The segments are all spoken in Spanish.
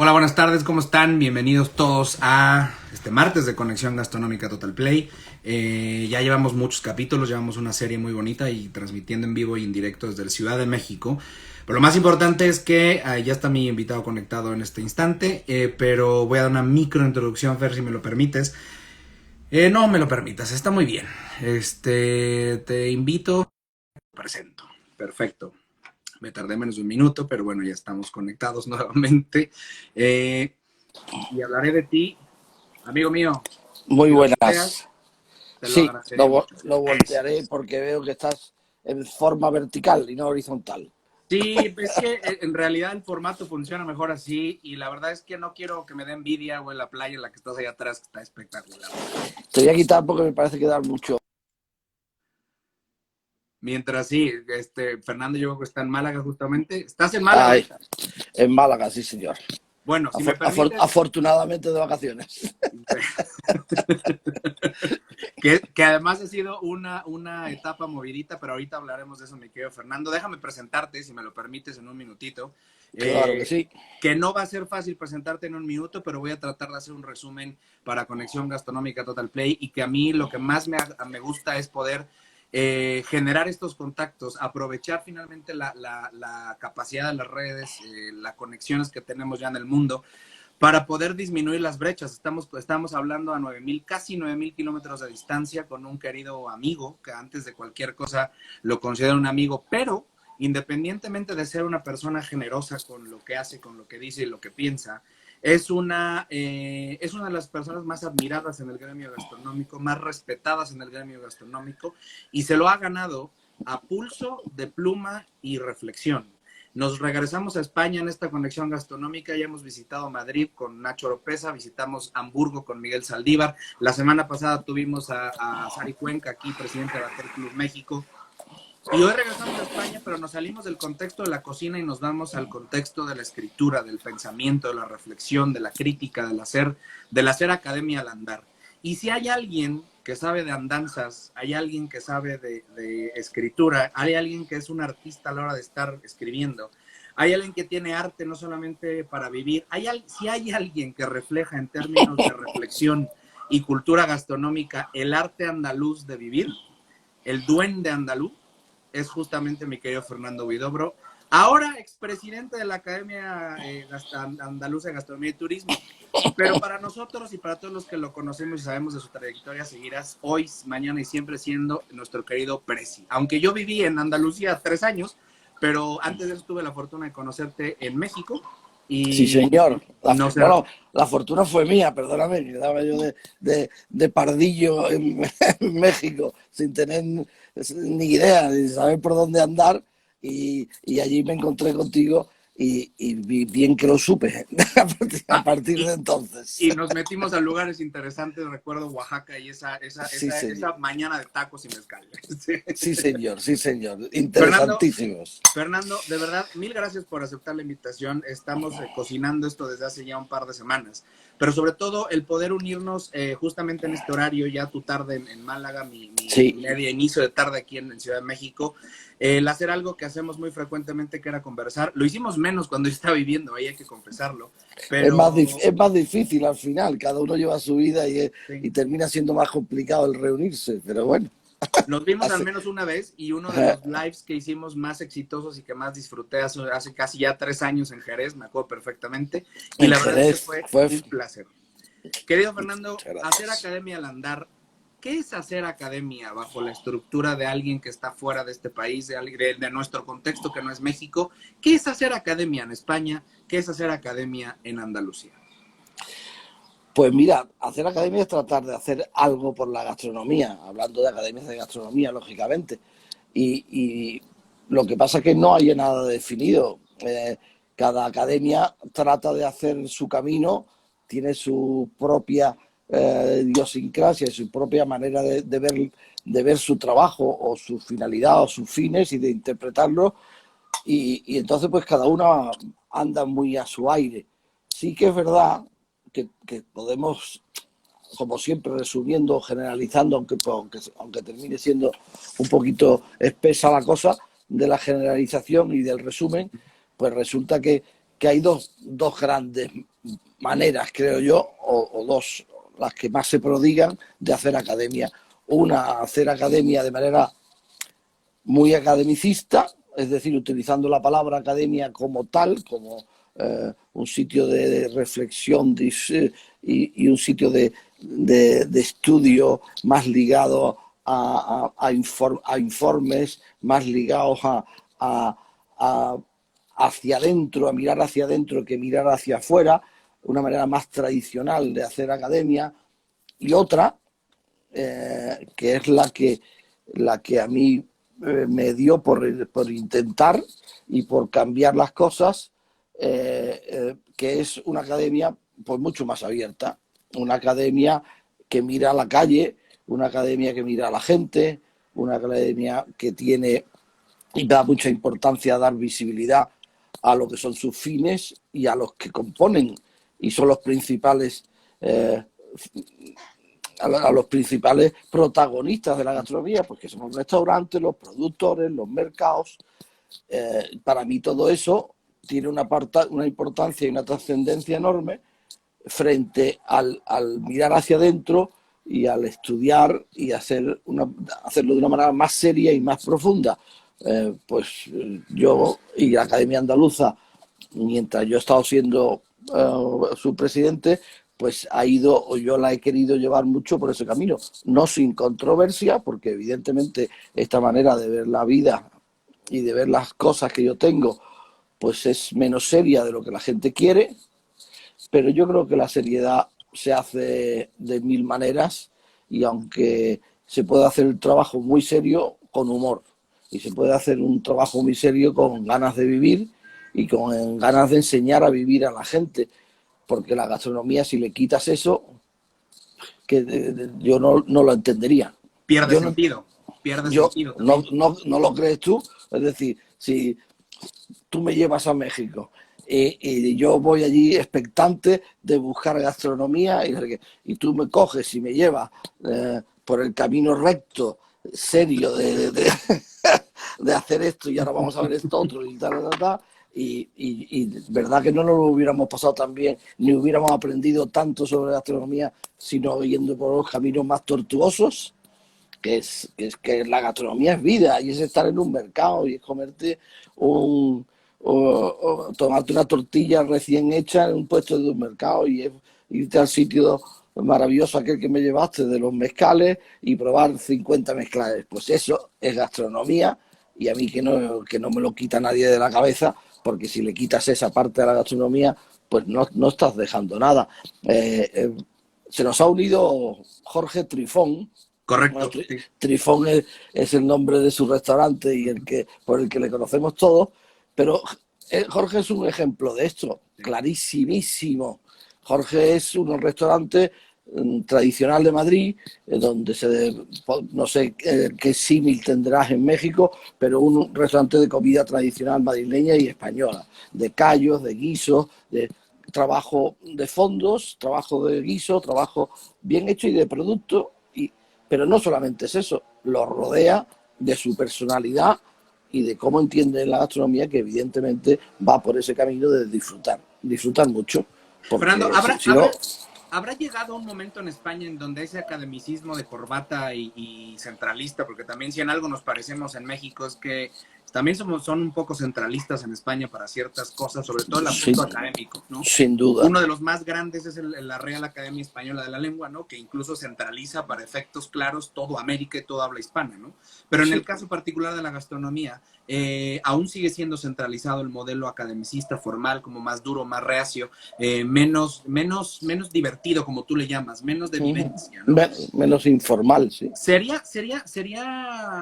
Hola, buenas tardes, ¿cómo están? Bienvenidos todos a este martes de Conexión Gastronómica Total Play. Ya llevamos muchos capítulos, llevamos una serie muy bonita y transmitiendo en vivo y en directo desde la Ciudad de México. Pero lo más importante es que ya está mi invitado conectado en este instante, pero voy a dar una micro introducción, Fer, si me lo permites. No me lo permitas, está muy bien. Te invito, presento. Perfecto. Me tardé menos de un minuto, pero bueno, ya estamos conectados nuevamente. Y hablaré de ti, amigo mío. Muy Si lo volteas, buenas. te lo Sí, agradecería mucho. lo Eso voltearé es. porque veo que estás en forma vertical y no horizontal. Sí, es que en realidad el formato funciona mejor así y la verdad es que no quiero que me dé envidia, güey, la playa en la que estás allá atrás, que está espectacular. Te voy a quitar porque me parece que da mucho. Mientras sí, Fernando yo creo que está en Málaga justamente. ¿Estás en Málaga Ay, ahorita? en Málaga, sí, señor. Bueno, si me permites, Afortunadamente de vacaciones. que además ha sido una etapa movidita, pero ahorita hablaremos de eso, mi querido Fernando. Déjame presentarte, si me lo permites, en un minutito. Claro que Eh, sí. que no va a ser fácil presentarte en un minuto, pero voy a tratar de hacer un resumen para Conexión Gastronómica Total Play y que a mí lo que más me gusta es poder generar estos contactos, aprovechar finalmente la capacidad de las redes, las conexiones que tenemos ya en el mundo para poder disminuir las brechas. Estamos hablando a 9,000, casi 9,000 kilómetros de distancia con un querido amigo, que antes de cualquier cosa lo considero un amigo, pero independientemente de ser una persona generosa con lo que hace, con lo que dice y lo que piensa, es una de las personas más admiradas en el gremio gastronómico, más respetadas en el gremio gastronómico, y se lo ha ganado a pulso de pluma y reflexión. Nos regresamos a España en esta conexión gastronómica. Ya hemos visitado Madrid con Nacho Oropesa, visitamos Hamburgo con Miguel Saldívar. La semana pasada tuvimos a Sari Cuenca aquí, presidente de Bater Club México. Y hoy regresamos a España, pero nos salimos del contexto de la cocina y nos vamos al contexto de la escritura, del pensamiento, de la reflexión, de la crítica, del hacer academia al andar. Y si hay alguien que sabe de andanzas, hay alguien que sabe de escritura, hay alguien que es un artista a la hora de estar escribiendo, hay alguien que tiene arte no solamente para vivir, si hay alguien que refleja en términos de reflexión y cultura gastronómica el arte andaluz de vivir, el duende andaluz, es justamente mi querido Fernando Huidobro, ahora expresidente de la Academia Andaluza de Gastronomía y Turismo. Pero para nosotros y para todos los que lo conocemos y sabemos de su trayectoria, seguirás hoy, mañana y siempre siendo nuestro querido Presi. Aunque yo viví en Andalucía 3 años, pero antes de eso tuve la fortuna de conocerte en México Sí, y señor. no sé. Bueno, la fortuna fue mía, perdóname, que estaba yo de pardillo en, en México, sin tener ni idea de saber por dónde andar, y allí me encontré contigo y bien que lo supe a Ah, partir y, de entonces. y nos metimos a lugares interesantes, recuerdo Oaxaca y Sí, señor. esa mañana de tacos y mezcal. Sí. Sí, señor. Fernando, Interesantísimos. Fernando, de verdad, mil gracias por aceptar la invitación. Estamos cocinando esto desde hace ya un par de semanas, pero sobre todo el poder unirnos justamente en este horario, ya tu tarde en Málaga, mi Sí, media inicio de tarde aquí en Ciudad de México, el hacer algo que hacemos muy frecuentemente, que era conversar. Lo hicimos menos cuando yo estaba viviendo, ahí hay que confesarlo, pero es más difícil al final, cada uno lleva su vida sí. y termina siendo más complicado el reunirse, pero bueno, Nos vimos al hace, menos una vez y uno de los lives que hicimos más exitosos y que más disfruté hace casi ya 3 años en Jerez, me acuerdo perfectamente, y en la verdad es que Jerez fue fue... un placer. Querido Fernando, Muchas hacer gracias. academia al andar, ¿qué es hacer academia bajo la estructura de alguien que está fuera de este país, de nuestro contexto que no es México? ¿Qué es hacer academia en España? ¿Qué es hacer academia en Andalucía? Pues mira, hacer academia es tratar de hacer algo por la gastronomía, hablando de academias de gastronomía, lógicamente. Y lo que pasa es que no hay nada definido. Cada academia trata de hacer su camino, tiene su propia idiosincrasia, su propia manera de ver su trabajo o su finalidad o sus fines y de interpretarlo. Y entonces pues cada uno anda muy a su aire. Sí que es verdad que podemos, como siempre, resumiendo, generalizando, aunque termine siendo un poquito espesa la cosa de la generalización y del resumen, pues resulta que hay dos grandes maneras, creo yo, o dos, las que más se prodigan de hacer academia. Una, hacer academia de manera muy academicista, es decir, utilizando la palabra academia como tal, como un sitio de reflexión y un sitio de estudio más ligado a informes, más ligados a hacia adentro, a mirar hacia adentro que mirar hacia afuera, una manera más tradicional de hacer academia, y otra, que es la que a mí me dio por intentar y por cambiar las cosas, que es una academia pues mucho más abierta, una academia que mira a la calle, una academia que mira a la gente, una academia que tiene y da mucha importancia a dar visibilidad a lo que son sus fines y a los que componen y son los principales a los principales protagonistas de la gastronomía, porque son los restaurantes, los productores, los mercados. Para mí todo eso tiene una importancia y una trascendencia enorme frente al mirar hacia adentro y al estudiar y hacerlo de una manera más seria y más profunda. Yo y la Academia Andaluza, mientras yo he estado siendo su presidente, pues ha ido, o yo la he querido llevar mucho por ese camino, no sin controversia, porque evidentemente esta manera de ver la vida y de ver las cosas que yo tengo, pues es menos seria de lo que la gente quiere, pero yo creo que la seriedad se hace de mil maneras, y aunque se puede hacer el trabajo muy serio con humor, y se puede hacer un trabajo muy serio con ganas de vivir y con ganas de enseñar a vivir a la gente, porque la gastronomía, si le quitas eso, yo no lo entendería. Pierde Yo sentido, pierde yo sentido también. no lo crees tú, es decir, si tú me llevas a México y yo voy allí expectante de buscar gastronomía y tú me coges y me llevas por el camino recto, serio de hacer esto y ahora vamos a ver esto otro y tal. Y verdad que no nos lo hubiéramos pasado tan bien, ni hubiéramos aprendido tanto sobre gastronomía, sino yendo por los caminos más tortuosos, que la gastronomía es vida, y es estar en un mercado, y es comerte o tomarte una tortilla recién hecha en un puesto de un mercado, y es irte al sitio maravilloso aquel que me llevaste de los mezcales y probar 50 mezcales. Pues eso es gastronomía, y a mí que no me lo quita nadie de la cabeza, porque si le quitas esa parte de la gastronomía, pues no estás dejando nada. Se nos ha unido Jorge Trifón. Bueno, Correcto, sí. Trifón es el nombre de su restaurante y por el que le conocemos todos, pero Jorge es un ejemplo de esto, clarísimísimo. Jorge es un restaurante tradicional de Madrid, donde no sé qué símil tendrás en México, pero un restaurante de comida tradicional madrileña y española, de callos, de guisos, de trabajo de fondos, trabajo de guiso, trabajo bien hecho y de producto. Pero no solamente es eso, lo rodea de su personalidad y de cómo entiende la gastronomía, que evidentemente va por ese camino de disfrutar mucho. Porque Fernando, si no, ¿habrá llegado un momento en España en donde ese academicismo de corbata y centralista, porque también si en algo nos parecemos en México, es que también son un poco centralistas en España para ciertas cosas, sobre todo el aspecto académico, ¿no? Sin duda. Uno de los más grandes es la Real Academia Española de la Lengua, ¿no? Que incluso centraliza para efectos claros todo América y toda habla hispana, ¿no? Pero en el caso particular de la gastronomía, aún sigue siendo centralizado el modelo academicista formal, como más duro, más reacio, menos divertido, como tú le llamas, menos de vivencia, ¿no? Menos informal, sí. ¿Sería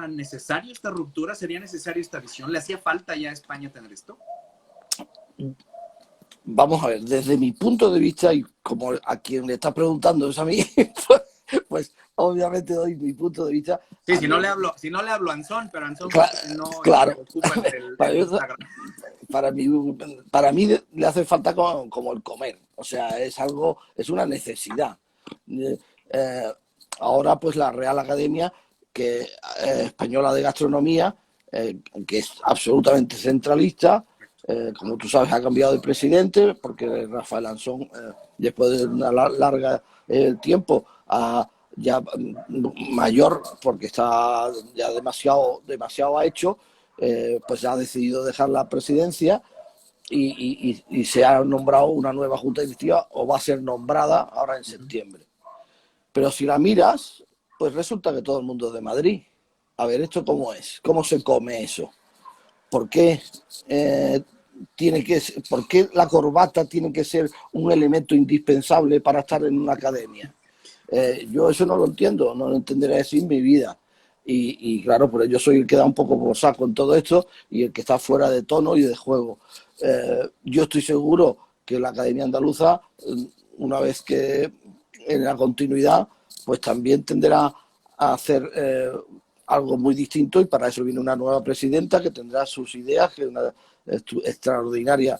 necesario esta ruptura? ¿Sería necesaria esta visión? ¿Le hacía falta ya a España tener esto? Vamos a ver, desde mi punto de vista, y como a quien le está preguntando es a mí, pues obviamente doy mi punto de vista. Sí, si no le hablo a Anson, pero Anson claro. ocupa el Instagram. Para mí le hace falta como el comer, o sea, es una necesidad. Ahora pues la Real Academia Española de Gastronomía, que es absolutamente centralista, Como tú sabes, ha cambiado de presidente porque Rafael Ansón, después de una larga tiempo, ya mayor, porque está ya demasiado hecho, pues ya ha decidido dejar la presidencia y se ha nombrado una nueva junta directiva, o va a ser nombrada ahora en septiembre. Pero si la miras, pues resulta que todo el mundo es de Madrid. A ver, ¿esto cómo es? ¿Cómo se come eso? ¿Por qué, ¿por qué la corbata tiene que ser un elemento indispensable para estar en una academia? Yo eso no lo entiendo, no lo entenderé así en mi vida. Y claro, pues yo soy el que da un poco por saco en todo esto y el que está fuera de tono y de juego. Yo estoy seguro que la Academia Andaluza, una vez que en la continuidad, pues también tenderá a hacer algo muy distinto, y para eso viene una nueva presidenta que tendrá sus ideas, que es una extraordinaria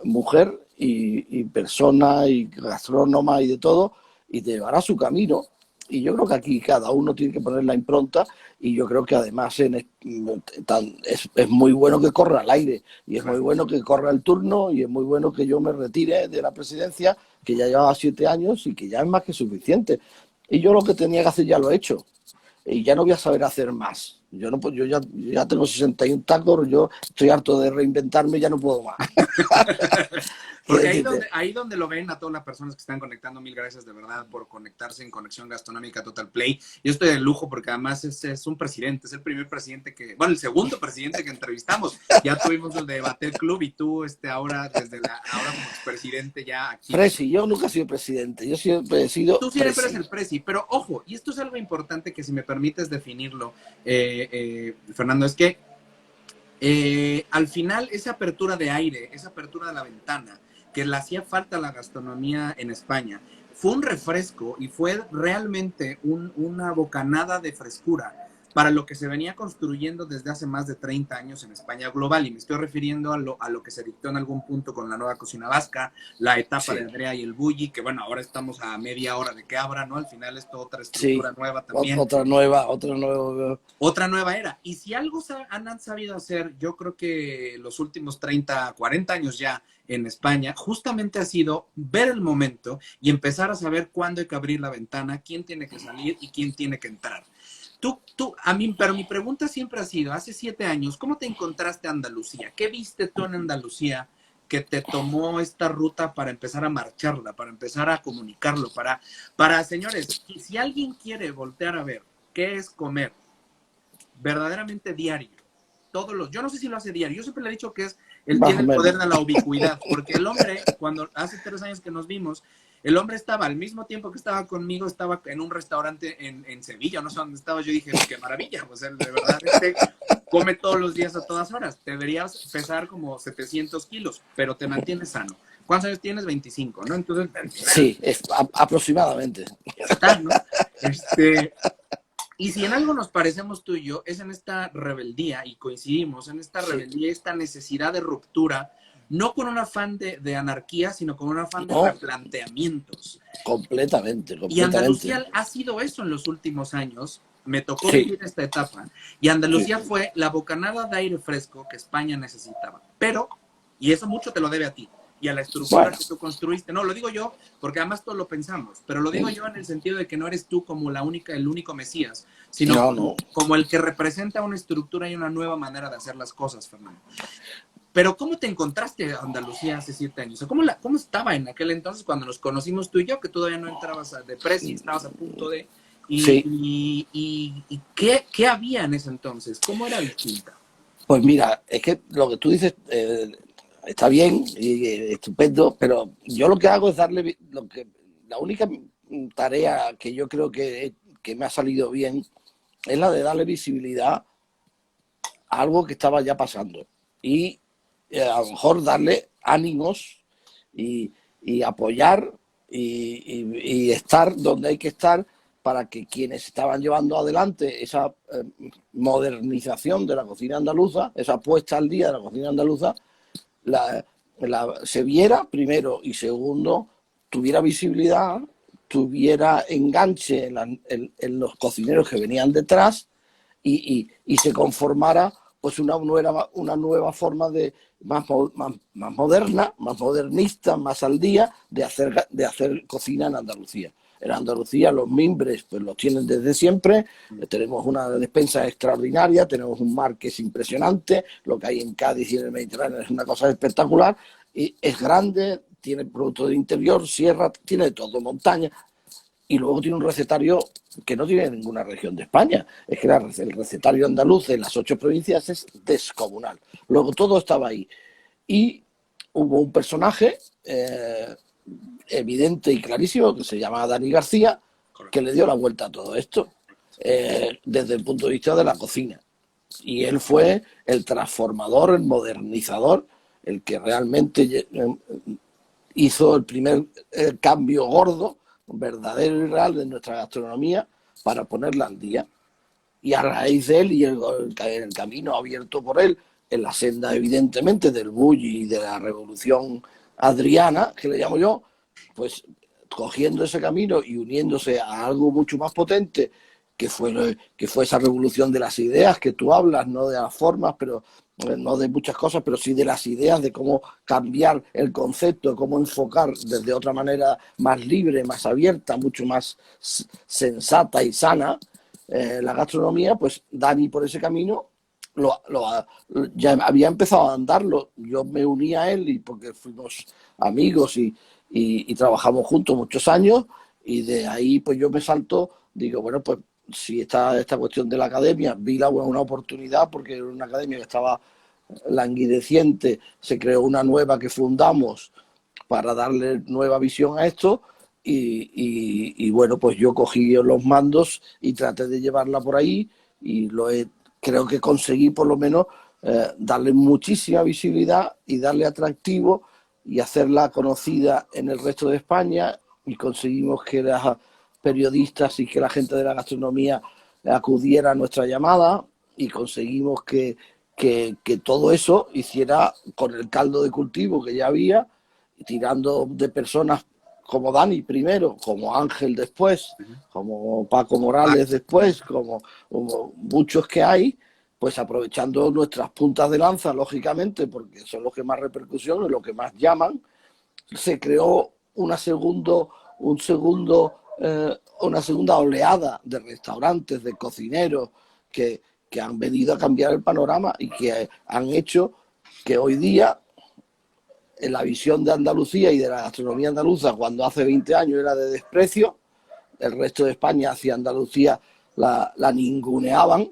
mujer y persona y gastrónoma y de todo, y te llevará su camino. Y yo creo que aquí cada uno tiene que poner la impronta, y yo creo que además es muy bueno que corra al aire, y es muy bueno que corra el turno, y es muy bueno que yo me retire de la presidencia, que ya llevaba 7 años y que ya es más que suficiente. Y yo lo que tenía que hacer ya lo he hecho, y ya no voy a saber hacer más. Yo no, yo ya tengo 61 tacos, yo estoy harto de reinventarme, ya no puedo más. Porque ahí donde lo ven a todas las personas que están conectando, mil gracias de verdad por conectarse en Conexión Gastronómica Total Play. Yo estoy de lujo porque además es un presidente, es el primer presidente el segundo presidente que entrevistamos. Ya tuvimos el de Bater Club y tú ahora ahora como expresidente ya aquí. Presi, yo nunca he sido presidente, yo siempre he sido Tú siempre eres el presi, pero ojo, y esto es algo importante que si me permites definirlo, Fernando, es que al final esa apertura de aire, esa apertura de la ventana, que le hacía falta a la gastronomía en España, fue un refresco y fue realmente una bocanada de frescura para lo que se venía construyendo desde hace más de 30 años en España global. Y me estoy refiriendo a lo que se dictó en algún punto con la nueva cocina vasca, la etapa de Andrea y el Bulli, que bueno, ahora estamos a media hora de que abra, ¿no? Al final es toda otra estructura nueva también. Otra nueva era. Y si algo han sabido hacer, yo creo que los últimos 30, 40 años ya en España, justamente ha sido ver el momento y empezar a saber cuándo hay que abrir la ventana, quién tiene que salir y quién tiene que entrar. Pero mi pregunta siempre ha sido, hace 7 años, ¿cómo te encontraste a Andalucía? ¿Qué viste tú en Andalucía que te tomó esta ruta para empezar a marcharla, para empezar a comunicarlo? Señores, si alguien quiere voltear a ver qué es comer verdaderamente diario, yo no sé si lo hace diario, yo siempre le he dicho que tiene el poder de la ubicuidad, porque el hombre, cuando hace 3 años que nos vimos, el hombre estaba, al mismo tiempo que estaba conmigo, estaba en un restaurante en Sevilla, no sé dónde estaba, yo dije, qué maravilla, pues él de verdad come todos los días a todas horas, deberías pesar como 700 kilos, pero te mantienes sano. ¿Cuántos años tienes? 25, ¿no? Entonces, sí, aproximadamente. Está, ¿no? Y si en algo nos parecemos tú y yo, es en esta rebeldía, y coincidimos en esta rebeldía, esta necesidad de ruptura, no con un afán de anarquía, sino con un afán de replanteamientos. Completamente. Y Andalucía ha sido eso en los últimos años. Me tocó vivir esta etapa. Y Andalucía fue la bocanada de aire fresco que España necesitaba. Pero, y eso mucho te lo debe a ti y a la estructura que tú construiste. No, lo digo yo, porque además todos lo pensamos, pero lo digo yo en el sentido de que no eres tú como el único Mesías, sino como el que representa una estructura y una nueva manera de hacer las cosas, Fernando. Pero ¿cómo te encontraste a Andalucía hace 7 años? ¿Cómo estaba en aquel entonces cuando nos conocimos tú y yo, que todavía no entrabas de presi, estabas a punto de... ¿Y qué había en ese entonces? ¿Cómo era distinta? Pues mira, es que lo que tú dices está bien y estupendo, pero yo lo que hago es darle... La única tarea que yo creo que me ha salido bien es la de darle visibilidad a algo que estaba ya pasando. Y a lo mejor darle ánimos y apoyar y estar donde hay que estar para que quienes estaban llevando adelante esa modernización de la cocina andaluza, esa puesta al día de la cocina andaluza, se viera primero y segundo, tuviera visibilidad, tuviera enganche en los cocineros que venían detrás y se conformara pues una nueva forma de más moderna, más modernista, más al día de hacer cocina en Andalucía. En Andalucía los mimbres pues los tienen desde siempre, tenemos una despensa extraordinaria, tenemos un mar que es impresionante, lo que hay en Cádiz y en el Mediterráneo es una cosa espectacular, y es grande, tiene productos de interior, sierra, tiene todo, montaña, y luego tiene un recetario que no tiene ninguna región de España. Es que el recetario andaluz de las 8 provincias es descomunal. Luego todo estaba ahí. Y hubo un personaje evidente y clarísimo que se llama Dani García, que le dio la vuelta a todo esto desde el punto de vista de la cocina. Y él fue el transformador, el modernizador, el que realmente hizo el primer cambio gordo, verdadero y real de nuestra gastronomía para ponerla al día. Y a raíz de él y el camino abierto por él, en la senda evidentemente del bulli y de la revolución adriana, que le llamo yo, pues cogiendo ese camino y uniéndose a algo mucho más potente, que fue esa revolución de las ideas que tú hablas, no de las formas, pero no de muchas cosas, pero sí de las ideas, de cómo cambiar el concepto, de cómo enfocar desde otra manera más libre, más abierta, mucho más sensata y sana la gastronomía. Pues Dani por ese camino ya había empezado a andarlo. Yo me uní a él y porque fuimos amigos y trabajamos juntos muchos años, y de ahí pues yo me salto, digo, bueno, pues si esta cuestión de la academia, vi una oportunidad porque era una academia que estaba languideciente, se creó una nueva que fundamos para darle nueva visión a esto y bueno, pues yo cogí los mandos y traté de llevarla por ahí y creo que conseguí por lo menos darle muchísima visibilidad y darle atractivo y hacerla conocida en el resto de España, y conseguimos que las periodistas y que la gente de la gastronomía acudiera a nuestra llamada, y conseguimos que todo eso hiciera con el caldo de cultivo que ya había, tirando de personas como Dani primero, como Ángel después, como Paco Morales después, como muchos que hay, pues aprovechando nuestras puntas de lanza, lógicamente, porque son los que más repercusión y los que más llaman, se creó una segunda oleada de restaurantes, de cocineros que han venido a cambiar el panorama y que han hecho que hoy día, en la visión de Andalucía y de la gastronomía andaluza, cuando hace 20 años era de desprecio, el resto de España hacia Andalucía la ninguneaban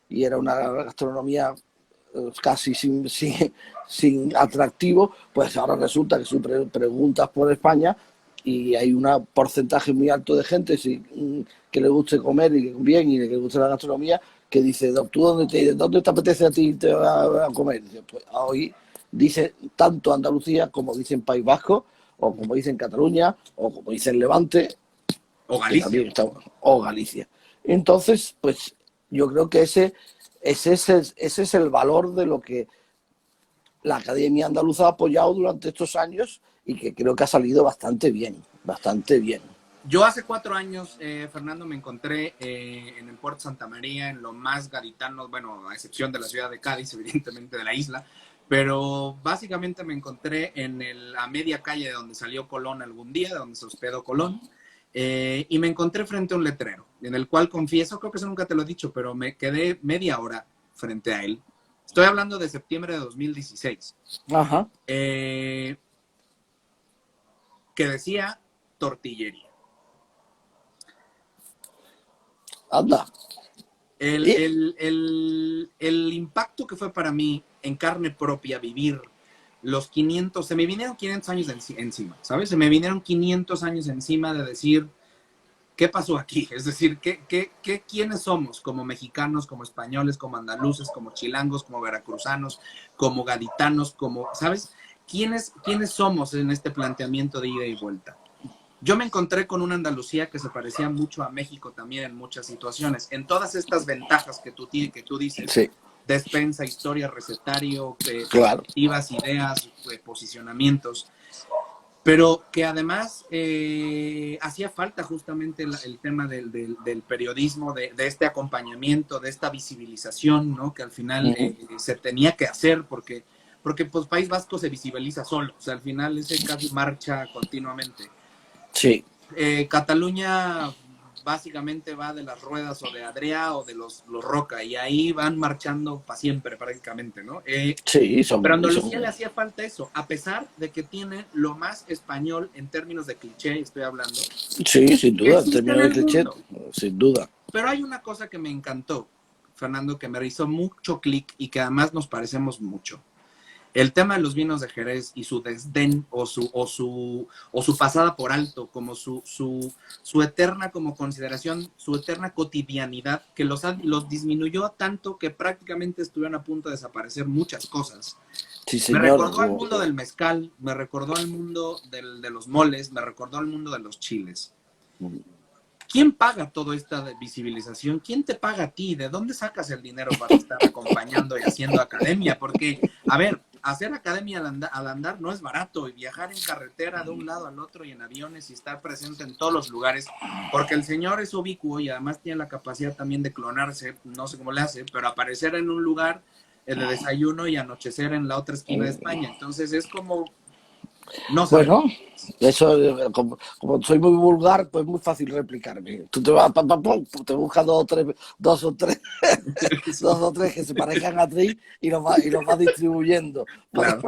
y era una gastronomía casi sin atractivo, pues ahora resulta que tú preguntas por España y hay un porcentaje muy alto de gente que le guste comer y bien y que le guste la gastronomía, que dice, ¿tú dónde te apetece a ti a comer? Dice, pues hoy dice tanto Andalucía como dicen País Vasco, o como dicen Cataluña, o como dicen Levante, o Galicia. O Galicia. Entonces, pues yo creo que ese es el valor de lo que la Academia Andaluza ha apoyado durante estos años y que creo que ha salido bastante bien, bastante bien. Yo hace 4 años, Fernando, me encontré en el Puerto Santa María, en lo más gaditano, bueno, a excepción de la ciudad de Cádiz, evidentemente de la isla, pero básicamente me encontré a media calle de donde salió Colón algún día, de donde se hospedó Colón, y me encontré frente a un letrero, en el cual confieso, creo que eso nunca te lo he dicho, pero me quedé media hora frente a él. Estoy hablando de septiembre de 2016. Ajá. Que decía tortillería. Anda. El impacto que fue para mí en carne propia vivir los 500, se me vinieron 500 años encima, ¿sabes? Se me vinieron 500 años encima de decir, ¿qué pasó aquí? Es decir, ¿quiénes somos como mexicanos, como españoles, como andaluces, como chilangos, como veracruzanos, como gaditanos, como, ¿sabes? ¿Quiénes somos en este planteamiento de ida y vuelta? Yo me encontré con una Andalucía que se parecía mucho a México también en muchas situaciones, en todas estas ventajas que tú dices, sí. Despensa, historia, recetario, claro. perspectivas, ideas, posicionamientos, pero que además hacía falta justamente el tema del periodismo, de este acompañamiento, de esta visibilización, ¿no? Que al final se tenía que hacer porque porque pues País Vasco se visibiliza solo, o sea, al final ese casi marcha continuamente. Sí. Cataluña básicamente va de las ruedas o de Adrià o de los Roca, y ahí van marchando para siempre prácticamente, ¿no? Sí, Pero a Andalucía le hacía falta eso, a pesar de que tiene lo más español en términos de cliché, estoy hablando. Sí, sin duda, en términos de cliché, mundo. sin duda. Pero hay una cosa que me encantó, Fernando, que me hizo mucho clic y que además nos parecemos mucho. El tema de los vinos de Jerez y su desdén o su pasada por alto, como su eterna como consideración, su eterna cotidianidad, que los disminuyó tanto que prácticamente estuvieron a punto de desaparecer muchas cosas. Sí, señor. Me recordó al mundo del mezcal, me recordó al mundo de los moles, me recordó al mundo de los chiles. ¿Quién paga toda esta visibilización? ¿Quién te paga a ti? ¿De dónde sacas el dinero para estar acompañando y haciendo academia? Porque, a ver, hacer academia al andar no es barato, y viajar en carretera de un lado al otro y en aviones y estar presente en todos los lugares, porque el señor es ubicuo y además tiene la capacidad también de clonarse, no sé cómo le hace, pero aparecer en un lugar de desayuno y anochecer en la otra esquina de España. Entonces es como... No bueno, eso, como soy muy vulgar, pues muy fácil replicarme. Tú te vas, te buscas dos o tres que se parezcan a ti y los vas distribuyendo. Claro.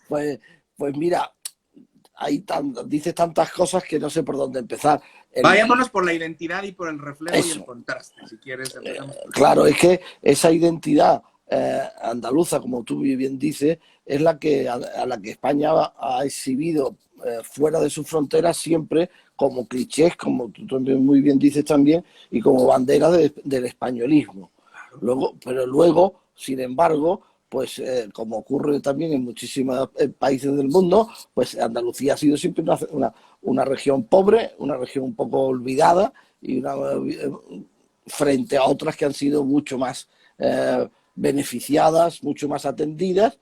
Pues mira, dices tantas cosas que no sé por dónde empezar. Vayámonos por la identidad y por el reflejo y el contraste, si quieres. Claro, es que esa identidad andaluza, como tú bien dices, es a la que España ha exhibido fuera de sus fronteras siempre como clichés, como tú también muy bien dices también, y como bandera del españolismo. Pero luego, sin embargo, pues como ocurre también en muchísimos países del mundo, pues Andalucía ha sido siempre una región pobre, una región un poco olvidada, y frente a otras que han sido mucho más beneficiadas, mucho más atendidas.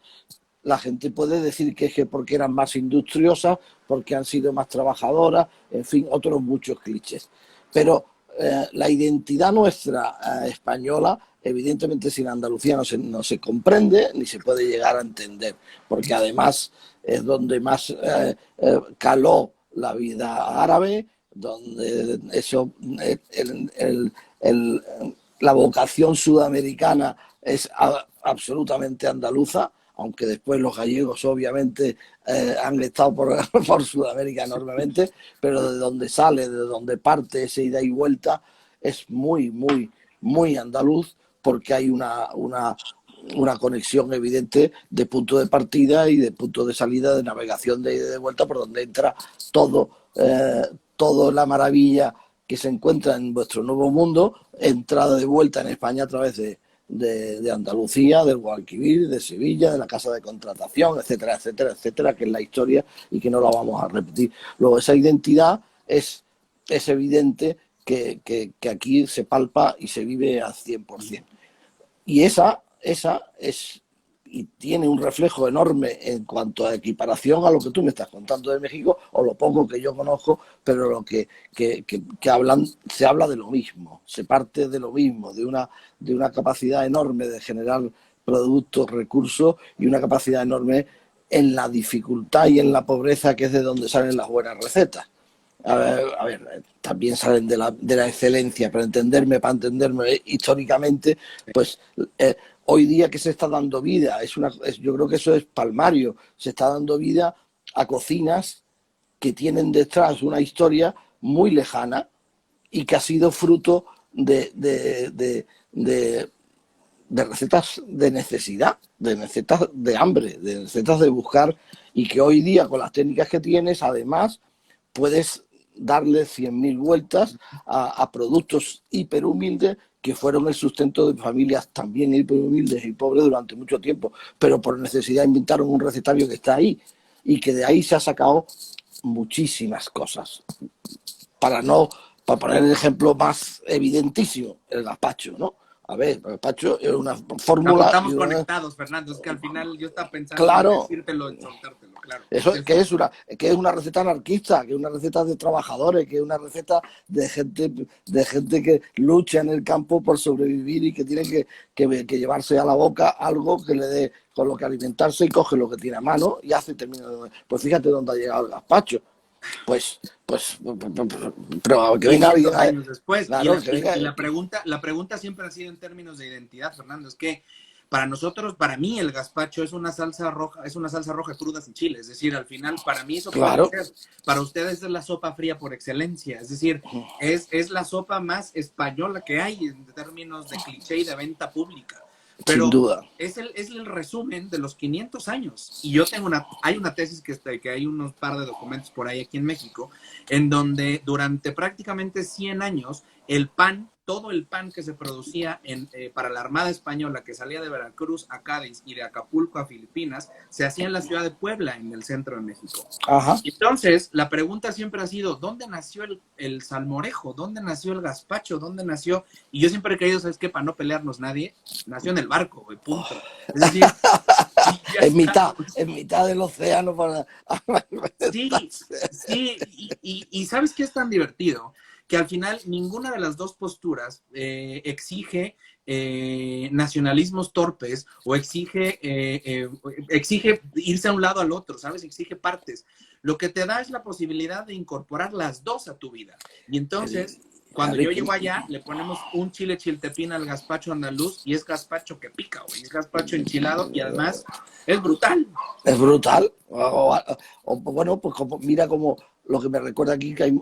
La gente puede decir que es que porque eran más industriosas, porque han sido más trabajadoras, en fin, otros muchos clichés. Pero la identidad nuestra española, evidentemente sin Andalucía no se comprende ni se puede llegar a entender, porque además es donde más caló la vida árabe, donde eso, la vocación sudamericana es absolutamente andaluza, aunque después los gallegos obviamente han estado por Sudamérica enormemente, pero de donde sale, de donde parte esa ida y vuelta, es muy, muy, muy andaluz, porque hay una conexión evidente de punto de partida y de punto de salida, de navegación de ida y de vuelta, por donde entra toda la maravilla que se encuentra en vuestro nuevo mundo, entrada de vuelta en España a través de Andalucía, del Guadalquivir, de Sevilla, de la casa de contratación, etcétera, etcétera, etcétera, que es la historia y que no la vamos a repetir. Luego, esa identidad es evidente que aquí se palpa y se vive al 100%. Y esa es, y tiene un reflejo enorme en cuanto a equiparación a lo que tú me estás contando de México, o lo poco que yo conozco, pero lo que hablan, se habla de lo mismo, se parte de lo mismo, de una capacidad enorme de generar productos, recursos, y una capacidad enorme en la dificultad y en la pobreza, que es de donde salen las buenas recetas. A ver, también salen de la excelencia, para entenderme históricamente, pues hoy día que se está dando vida, yo creo que eso es palmario, se está dando vida a cocinas que tienen detrás una historia muy lejana y que ha sido fruto de recetas de necesidad, de recetas de hambre, de recetas de buscar, y que hoy día con las técnicas que tienes, además, puedes darle 100.000 vueltas a productos hiperhumildes que fueron el sustento de familias también hiperhumildes y pobres durante mucho tiempo, pero por necesidad inventaron un recetario que está ahí, y que de ahí se ha sacado muchísimas cosas. Para poner el ejemplo más evidentísimo, el gazpacho, ¿no? A ver, el gazpacho es una fórmula... Estamos conectados, Fernando, es que al final yo estaba pensando claro, en decírtelo, en soltártelo. claro. Eso que es una receta anarquista, que es una receta de trabajadores, que es una receta de gente que lucha en el campo por sobrevivir y que tiene que llevarse a la boca algo que le dé con lo que alimentarse y coge lo que tiene a mano y hace y termina. Pues fíjate dónde ha llegado el gazpacho. Pero que venga 500 alguien, años después. claro, que venga. Y la pregunta siempre ha sido en términos de identidad, Fernando, es que para nosotros, para mí el gazpacho es una salsa roja cruda sin chile, es decir, al final para mí eso Claro. puede ser, para ustedes es la sopa fría por excelencia, es decir, es la sopa más española que hay en términos de cliché y de venta pública. Pero Sin duda. es el resumen de los 500 años. Y yo tengo hay una tesis que hay unos par de documentos por ahí aquí en México, en donde durante prácticamente 100 años, todo el pan que se producía para la Armada Española, que salía de Veracruz a Cádiz y de Acapulco a Filipinas, se hacía en la ciudad de Puebla, en el centro de México. Ajá. Entonces, la pregunta siempre ha sido, ¿dónde nació el salmorejo? ¿Dónde nació el gazpacho? ¿Dónde nació? Y yo siempre he creído, ¿sabes qué? Para no pelearnos nadie, nació en el barco, güey, punto. Es decir, en mitad del océano para... Sí, y ¿sabes qué es tan divertido? Que al final ninguna de las dos posturas exige nacionalismos torpes o exige irse a un lado al otro, ¿sabes? Exige partes. Lo que te da es la posibilidad de incorporar las dos a tu vida. Y entonces, cuando yo llego allá, le ponemos un chile chiltepín al gazpacho andaluz y es gazpacho que pica, güey. Es gazpacho enchilado y además es brutal. Es brutal. Bueno, pues mira como lo que me recuerda aquí que hay...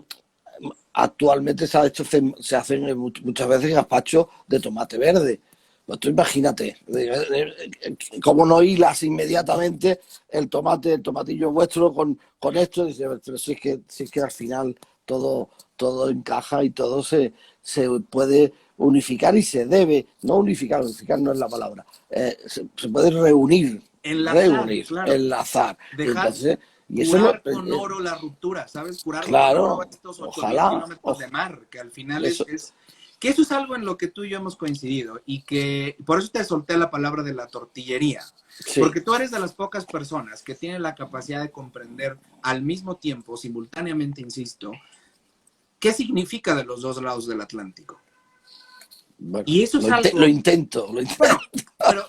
Actualmente se hacen muchas veces gazpachos de tomate verde. Pues tú imagínate, cómo no hilas inmediatamente el tomatillo vuestro con esto, pero si es que al final todo encaja y todo se puede unificar y se debe, no unificar no es la palabra, se puede reunir, claro. enlazar. Entonces, y eso curar con oro la ruptura, ¿sabes? Curar claro, con oro estos 8.000 kilómetros de mar, que al final que eso es algo en lo que tú y yo hemos coincidido y que por eso te solté la palabra de la tortillería, sí. Porque tú eres de las pocas personas que tienen la capacidad de comprender al mismo tiempo, simultáneamente, insisto, qué significa de los dos lados del Atlántico. Bueno, y eso es algo... Lo intento. Bueno, pero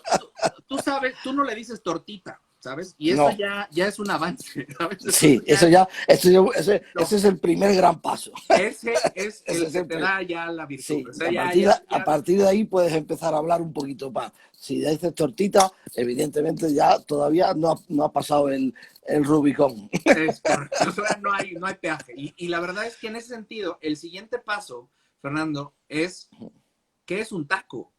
tú sabes, tú no le dices tortita, ¿sabes? Y eso no. ya es un avance, ¿sabes? Sí, ese es el primer gran paso. Ese es el que te da ya la virtud. Sí, o sea, a partir de ahí puedes empezar a hablar un poquito más. Si dices tortita, evidentemente ya todavía no ha pasado el Rubicón. Es correcto, o sea, no hay peaje. Y la verdad es que en ese sentido, el siguiente paso, Fernando, es ¿qué es un taco?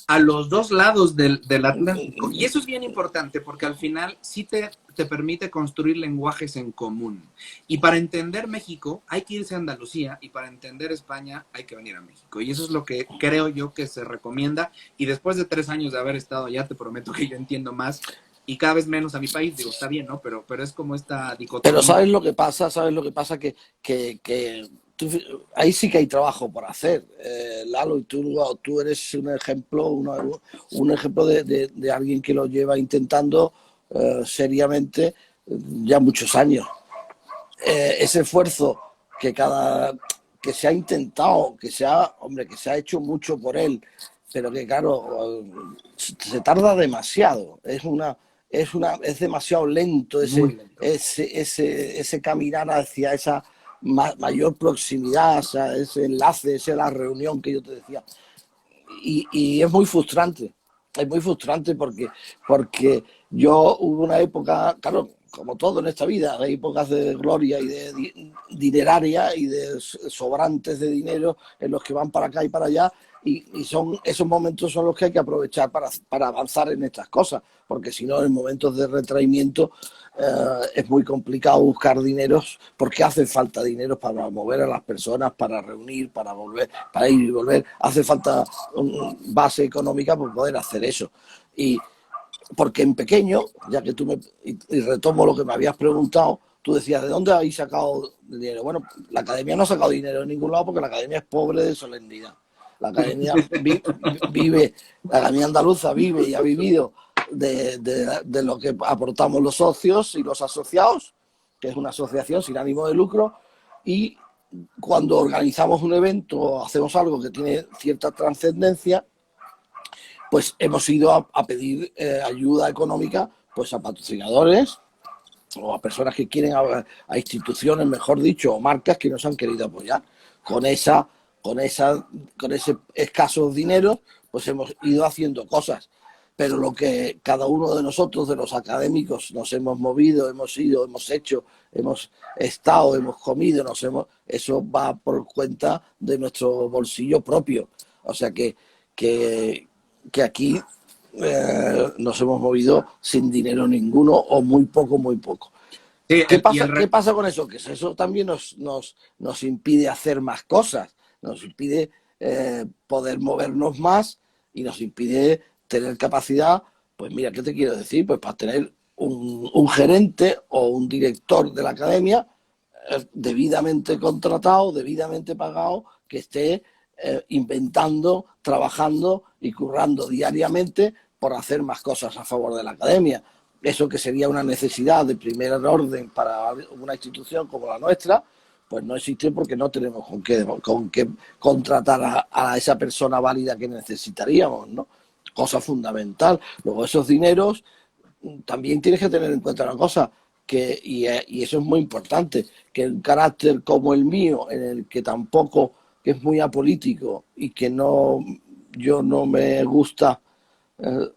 A los dos lados del Atlántico. Y eso es bien importante porque al final sí te permite construir lenguajes en común. Y para entender México hay que irse a Andalucía y para entender España hay que venir a México. Y eso es lo que creo yo que se recomienda. Y después de 3 años de haber estado allá, te prometo que yo entiendo más y cada vez menos a mi país. Digo, está bien, ¿no? Pero es como esta dicotomía. Pero ¿sabes lo que pasa? Que ahí sí que hay trabajo por hacer, Lalo, y tú eres un ejemplo, un ejemplo de alguien que lo lleva intentando seriamente ya muchos años. Ese esfuerzo que se ha intentado, que se ha hecho mucho por él, pero que claro, se tarda demasiado. Es demasiado lento ese caminar hacia esa mayor proximidad, o sea, ese enlace, esa la reunión que yo te decía. Y es muy frustrante porque yo hubo una época, claro, como todo en esta vida, hay épocas de gloria y de dineraria y de sobrantes de dinero en los que van para acá y para allá, y son esos momentos son los que hay que aprovechar para avanzar en estas cosas, porque si no, en momentos de retraimiento es muy complicado buscar dineros, porque hace falta dinero para mover a las personas, para reunir, para ir y volver. Hace falta base económica para poder hacer eso. Y porque en pequeño, ya que y retomo lo que me habías preguntado, tú decías, ¿de dónde habéis sacado dinero? Bueno, la academia no ha sacado dinero en ningún lado porque la academia es pobre de solemnidad. La academia la academia andaluza vive y ha vivido de lo que aportamos los socios y los asociados, que es una asociación sin ánimo de lucro, y cuando organizamos un evento o hacemos algo que tiene cierta trascendencia, pues hemos ido a pedir ayuda económica pues a patrocinadores o a personas que quieren, a instituciones, mejor dicho, o marcas que nos han querido apoyar. Con ese escaso dinero, pues hemos ido haciendo cosas. Pero lo que cada uno de nosotros, de los académicos, nos hemos movido, hemos ido, hemos hecho, hemos estado, hemos comido, eso va por cuenta de nuestro bolsillo propio. O sea que aquí nos hemos movido sin dinero ninguno o muy poco, muy poco. Sí, ¿Qué pasa con eso? Que eso también nos impide hacer más cosas, nos impide poder movernos más y nos impide tener capacidad. Pues mira, ¿qué te quiero decir? Pues para tener un gerente o un director de la academia debidamente contratado, debidamente pagado, que esté inventando, trabajando y currando diariamente por hacer más cosas a favor de la academia. Eso que sería una necesidad de primer orden para una institución como la nuestra, pues no existe porque no tenemos con qué contratar a esa persona válida que necesitaríamos, ¿no? Cosa fundamental. Luego esos dineros, también tienes que tener en cuenta una cosa, y eso es muy importante, que un carácter como el mío, en el que tampoco, que es muy apolítico y que yo no me gusta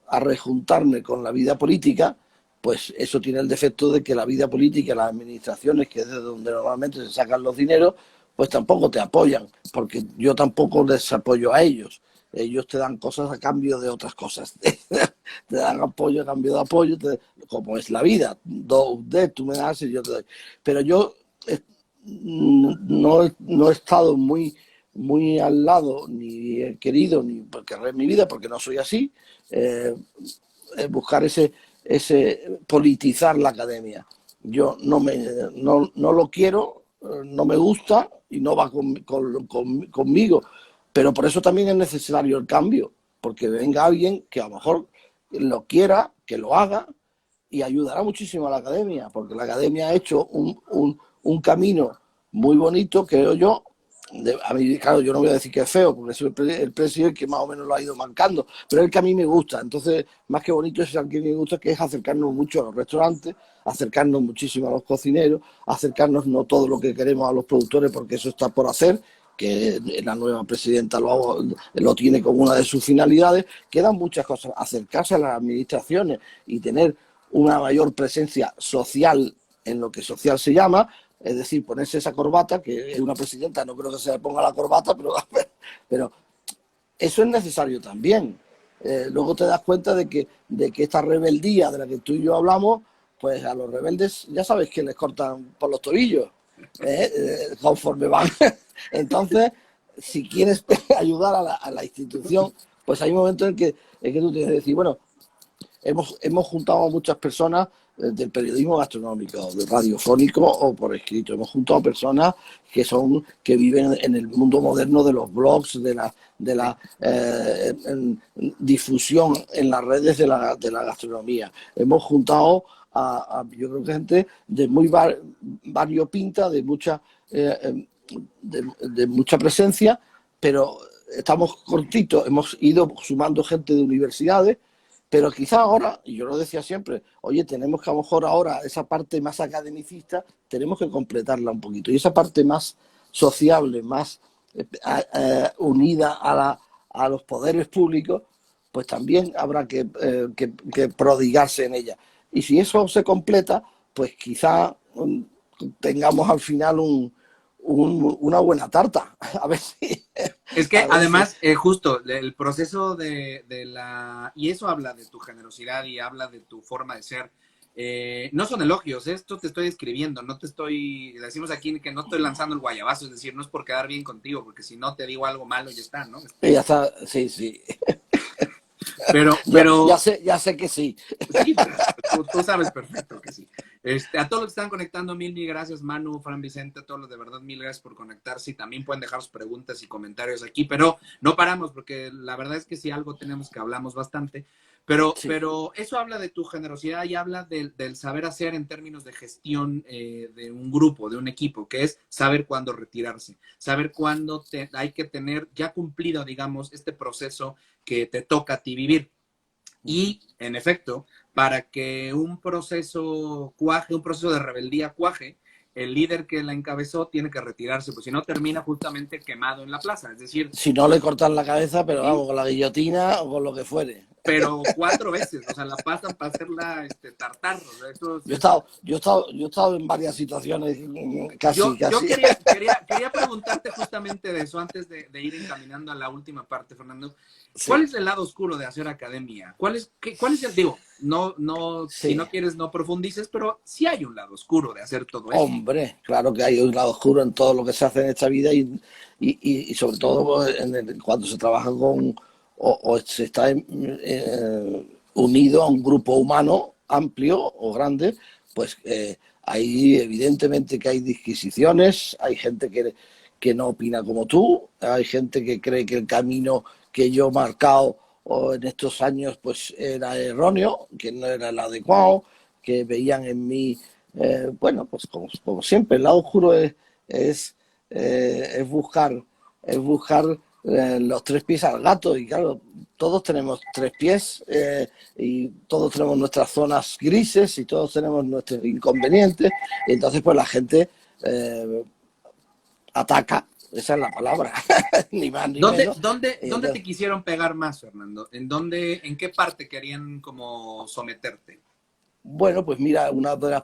arrejuntarme con la vida política, pues eso tiene el defecto de que la vida política, las administraciones, que es de donde normalmente se sacan los dineros, pues tampoco te apoyan, porque yo tampoco les apoyo a ellos. Ellos te dan cosas a cambio de otras cosas. Te dan apoyo a cambio de apoyo, como es la vida. Tú me das y yo te doy. Pero yo no he estado muy al lado, ni he querido, ni porque en mi vida, porque no soy así, buscar ese politizar la academia. Yo no lo quiero, no me gusta y no va conmigo. Pero por eso también es necesario el cambio, porque venga alguien que a lo mejor lo quiera, que lo haga y ayudará muchísimo a la academia, porque la academia ha hecho un camino muy bonito, creo yo. A mí, claro, yo no voy a decir que es feo, porque soy el presidente que más o menos lo ha ido marcando, pero es el que a mí me gusta. Entonces, más que bonito, es el que me gusta, que es acercarnos mucho a los restaurantes, acercarnos muchísimo a los cocineros, acercarnos no todo lo que queremos a los productores, porque eso está por hacer, que la nueva presidenta lo tiene como una de sus finalidades. Quedan muchas cosas, acercarse a las administraciones y tener una mayor presencia social en lo que social se llama, es decir, ponerse esa corbata, que es una presidenta, no creo que se le ponga la corbata, pero eso es necesario también. Luego te das cuenta de que esta rebeldía de la que tú y yo hablamos, pues a los rebeldes ya sabes que les cortan por los tobillos, conforme van. Entonces, si quieres ayudar a la institución, pues hay momentos en que tú tienes que decir, bueno, hemos juntado a muchas personas del periodismo gastronómico, del radiofónico o por escrito. Hemos juntado a personas que viven en el mundo moderno de los blogs, de la difusión en las redes de la gastronomía. Hemos juntado yo creo que gente de muy variopinta, de mucha presencia, pero estamos cortitos. Hemos ido sumando gente de universidades, pero quizá ahora, y yo lo decía siempre, oye, tenemos que a lo mejor ahora esa parte más academicista, tenemos que completarla un poquito. Y esa parte más sociable, más unida a los poderes públicos, pues también habrá que prodigarse en ella. Y si eso se completa, pues quizá tengamos al final una buena tarta. A ver si... Es que además, justo, el proceso de la... Y eso habla de tu generosidad y habla de tu forma de ser. No son elogios, esto te estoy escribiendo, no te estoy... Decimos aquí que no estoy lanzando el guayabazo, es decir, no es por quedar bien contigo, porque si no te digo algo malo y ya está, ¿no? Ya está, sí. Pero ya sé que sí. Sí, tú sabes perfecto que sí. A todos los que están conectando, mil gracias, Manu, Fran Vicente, a todos los de verdad, mil gracias por conectarse y también pueden dejar sus preguntas y comentarios aquí, pero no paramos porque la verdad es que si algo tenemos que hablamos bastante, Sí. pero eso habla de tu generosidad y habla del saber hacer en términos de gestión de un grupo, de un equipo, que es saber cuándo retirarse, saber cuándo hay que tener ya cumplido, digamos, este proceso que te toca a ti vivir. Y, en efecto, para que un proceso cuaje, un proceso de rebeldía cuaje, el líder que la encabezó tiene que retirarse, pues si no termina justamente quemado en la plaza. Es decir, Si no le cortan la cabeza, pero sí, vamos, con la guillotina o con lo que fuere. pero 4 veces, o sea, la pasan para hacerla tartar. O sea, eso Yo he es. estado, yo he estado, yo he estado en varias situaciones, casi, Yo casi. quería preguntarte justamente de eso antes de ir encaminando a la última parte, Fernando. ¿Cuál Sí, es el lado oscuro de hacer academia? ¿Cuál es el, digo, si no sí. quieres no profundices, pero sí hay un lado oscuro de hacer todo esto? Hombre, claro que hay un lado oscuro en todo lo que se hace en esta vida y sobre todo pues, cuando se trabaja con o se está unido a un grupo humano amplio o grande, pues hay evidentemente que hay disquisiciones, hay gente que no opina como tú, hay gente que cree que el camino que yo he marcado en estos años pues era erróneo, que no era el adecuado, que veían en mí bueno, pues como siempre, el lado oscuro es, es buscar los tres pies al gato y claro, todos tenemos tres pies y todos tenemos nuestras zonas grises y todos tenemos nuestros inconvenientes y entonces pues la gente eh, ataca, esa es la palabra, ni más ni ¿Dónde, menos. dónde, Y dónde te entonces, quisieron pegar más, Fernando? ¿En qué parte querían como someterte? bueno, pues mira, una de las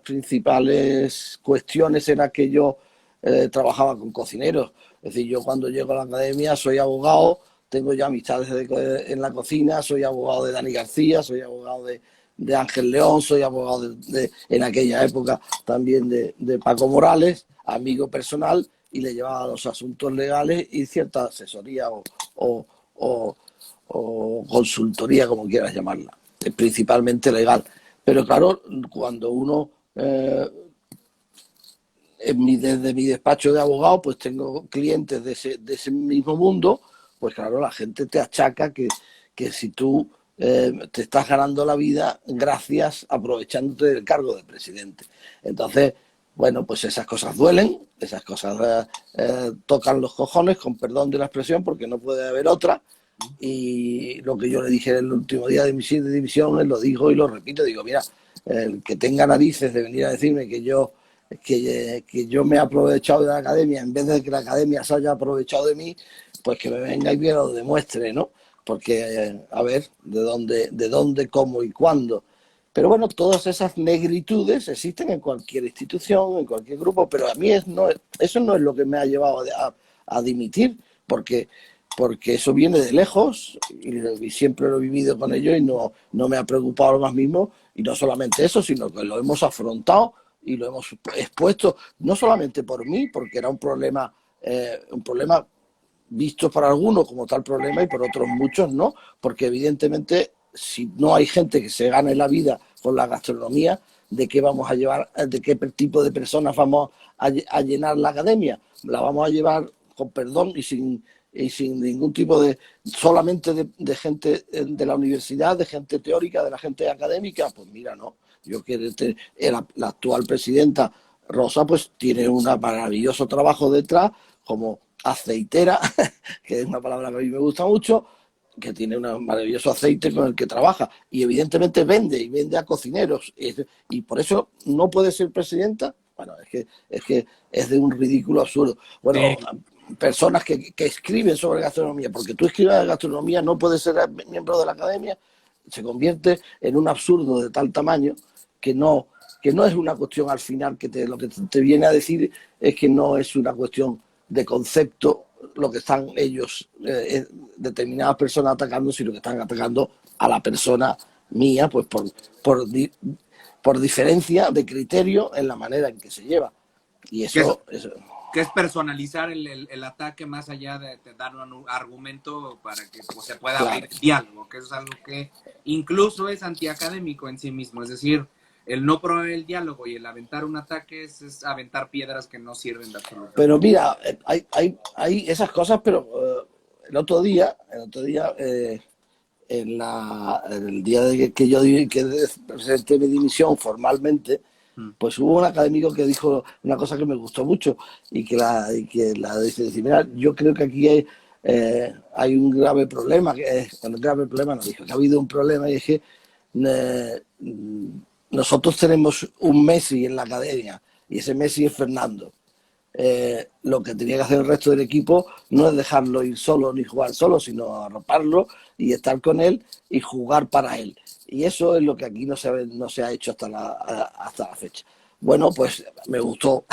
principales cuestiones era que yo trabajaba con cocineros. Es decir, yo cuando llego a la academia soy abogado, tengo ya amistades en la cocina, soy abogado de Dani García, soy abogado de Ángel León, soy abogado en aquella época también de Paco Morales, amigo personal, y le llevaba los asuntos legales y cierta asesoría o, o, o consultoría, como quieras llamarla, principalmente legal. Pero claro, cuando uno, desde mi despacho de abogado, pues tengo clientes de ese mismo mundo, pues claro, la gente te achaca que si tú te estás ganando la vida gracias aprovechándote del cargo de presidente. Entonces, bueno, pues esas cosas duelen, esas cosas tocan los cojones, con perdón de la expresión, porque no puede haber otra, y lo que yo le dije el último día de mi división, lo digo y lo repito, digo, mira, el que tenga narices de venir a decirme que yo me he aprovechado de la academia en vez de que la academia se haya aprovechado de mí, pues que me venga y me lo demuestre, ¿no? Porque, a ver, de dónde, cómo y cuándo. Pero bueno, todas esas negritudes existen en cualquier institución, en cualquier grupo, pero a mí eso no es lo que me ha llevado a dimitir, porque eso viene de lejos y siempre lo he vivido con ello y no me ha preocupado lo más mismo. Y no solamente eso, sino que lo hemos afrontado y lo hemos expuesto, no solamente por mí, porque era un problema visto por algunos como tal problema y por otros muchos no, porque evidentemente si no hay gente que se gane la vida con la gastronomía, ¿de qué vamos a llevar, de qué tipo de personas vamos a llenar la academia? La vamos a llevar con perdón y sin ningún tipo solamente de gente de la universidad, de gente teórica, de la gente académica. Pues mira, no, yo quiero la actual presidenta Rosa pues tiene un maravilloso trabajo detrás como aceitera, que es una palabra que a mí me gusta mucho, que tiene un maravilloso aceite con el que trabaja y evidentemente vende a cocineros y por eso no puede ser presidenta. Bueno, es que es de un ridículo absurdo. Bueno, Sí. personas que escriben sobre gastronomía, porque tú escribes de gastronomía, no puedes ser miembro de la academia, se convierte en un absurdo de tal tamaño que no es una cuestión al final lo que te viene a decir es que no es una cuestión de concepto lo que están ellos, determinadas personas atacando, sino que están atacando a la persona mía, pues por, por diferencia de criterio en la manera en que se lleva. Y Que es, eso que es personalizar el ataque más allá de dar un argumento para que pues, se pueda claro, abrir diálogo, que eso es algo que incluso es antiacadémico en sí mismo. Es decir, El no promover el diálogo y el aventar un ataque es aventar piedras que no sirven de Pero absolutamente nada. mira, hay esas cosas, pero el otro día, en el día de que yo que presenté mi dimisión formalmente, Mm. pues hubo un académico que dijo una cosa que me gustó mucho y que la dice, mira, yo creo que aquí hay un grave problema, un grave problema no dijo, que ha habido un problema y es que eh, nosotros tenemos un Messi en la academia y ese Messi es Fernando. Lo que tenía que hacer el resto del equipo no es dejarlo ir solo ni jugar solo, sino arroparlo y estar con él y jugar para él. Y eso es lo que aquí no se ha hecho hasta la fecha. Bueno, pues me gustó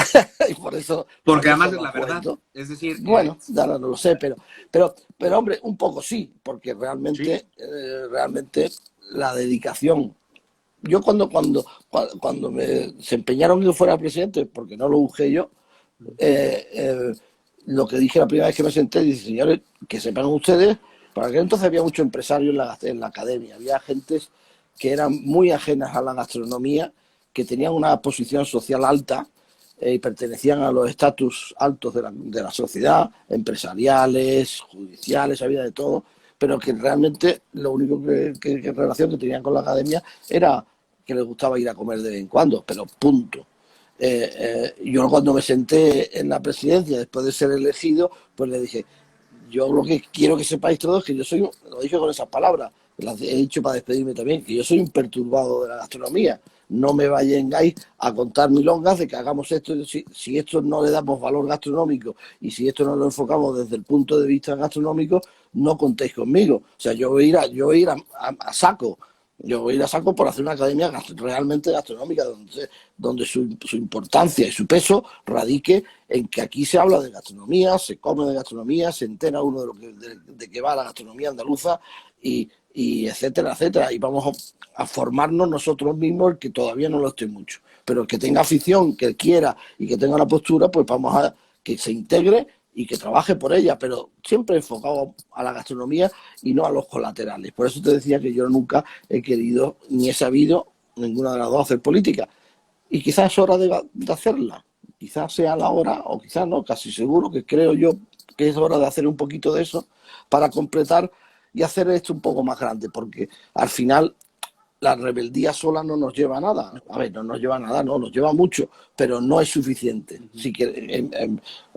y por Porque eso además es lo la verdad. cuento. Es decir, Bueno, ahora no lo sé, pero hombre, un poco sí, porque sí, realmente la dedicación. Yo se empeñaron que yo fuera presidente, porque no lo busqué yo, eh, eh, lo que dije la primera vez que me senté, dice, señores, que sepan ustedes, para aquel entonces había mucho empresario en la academia, había gentes que eran muy ajenas a la gastronomía, que tenían una posición social alta y pertenecían a los estatus altos de la sociedad, empresariales, judiciales, había de todo, pero que realmente lo único que relación que tenían con la academia era que les gustaba ir a comer de vez en cuando, pero punto. Yo cuando me senté en la presidencia después de ser elegido, pues le dije, yo lo que quiero que sepáis todos es que yo soy, lo dije con esas palabras, las he dicho para despedirme también, que yo soy un perturbado de la gastronomía. No me vayáis a contar milongas de que hagamos esto, si esto no le damos valor gastronómico y si esto no lo enfocamos desde el punto de vista gastronómico, no contéis conmigo. O sea, yo voy a ir a saco. Yo voy a ir a saco por hacer una academia realmente gastronómica, donde su importancia y su peso radique en que aquí se habla de gastronomía, se come de gastronomía, se entera uno de qué va la gastronomía andaluza y etcétera, etcétera. Y vamos a formarnos nosotros mismos, el que todavía no lo esté mucho. Pero el que tenga afición, que quiera y que tenga la postura, pues vamos a que se integre y que trabaje por ella, pero siempre enfocado a la gastronomía y no a los colaterales. Por eso te decía que yo nunca he querido ni he sabido ninguna de las dos hacer política. Y quizás es hora de hacerla. Quizás sea la hora, o quizás no, casi seguro que creo yo que es hora de hacer un poquito de eso para completar y hacer esto un poco más grande, porque al final la rebeldía sola no nos lleva a nada. A ver, no nos lleva a nada, no, nos lleva mucho, pero no es suficiente. ujú. Si que,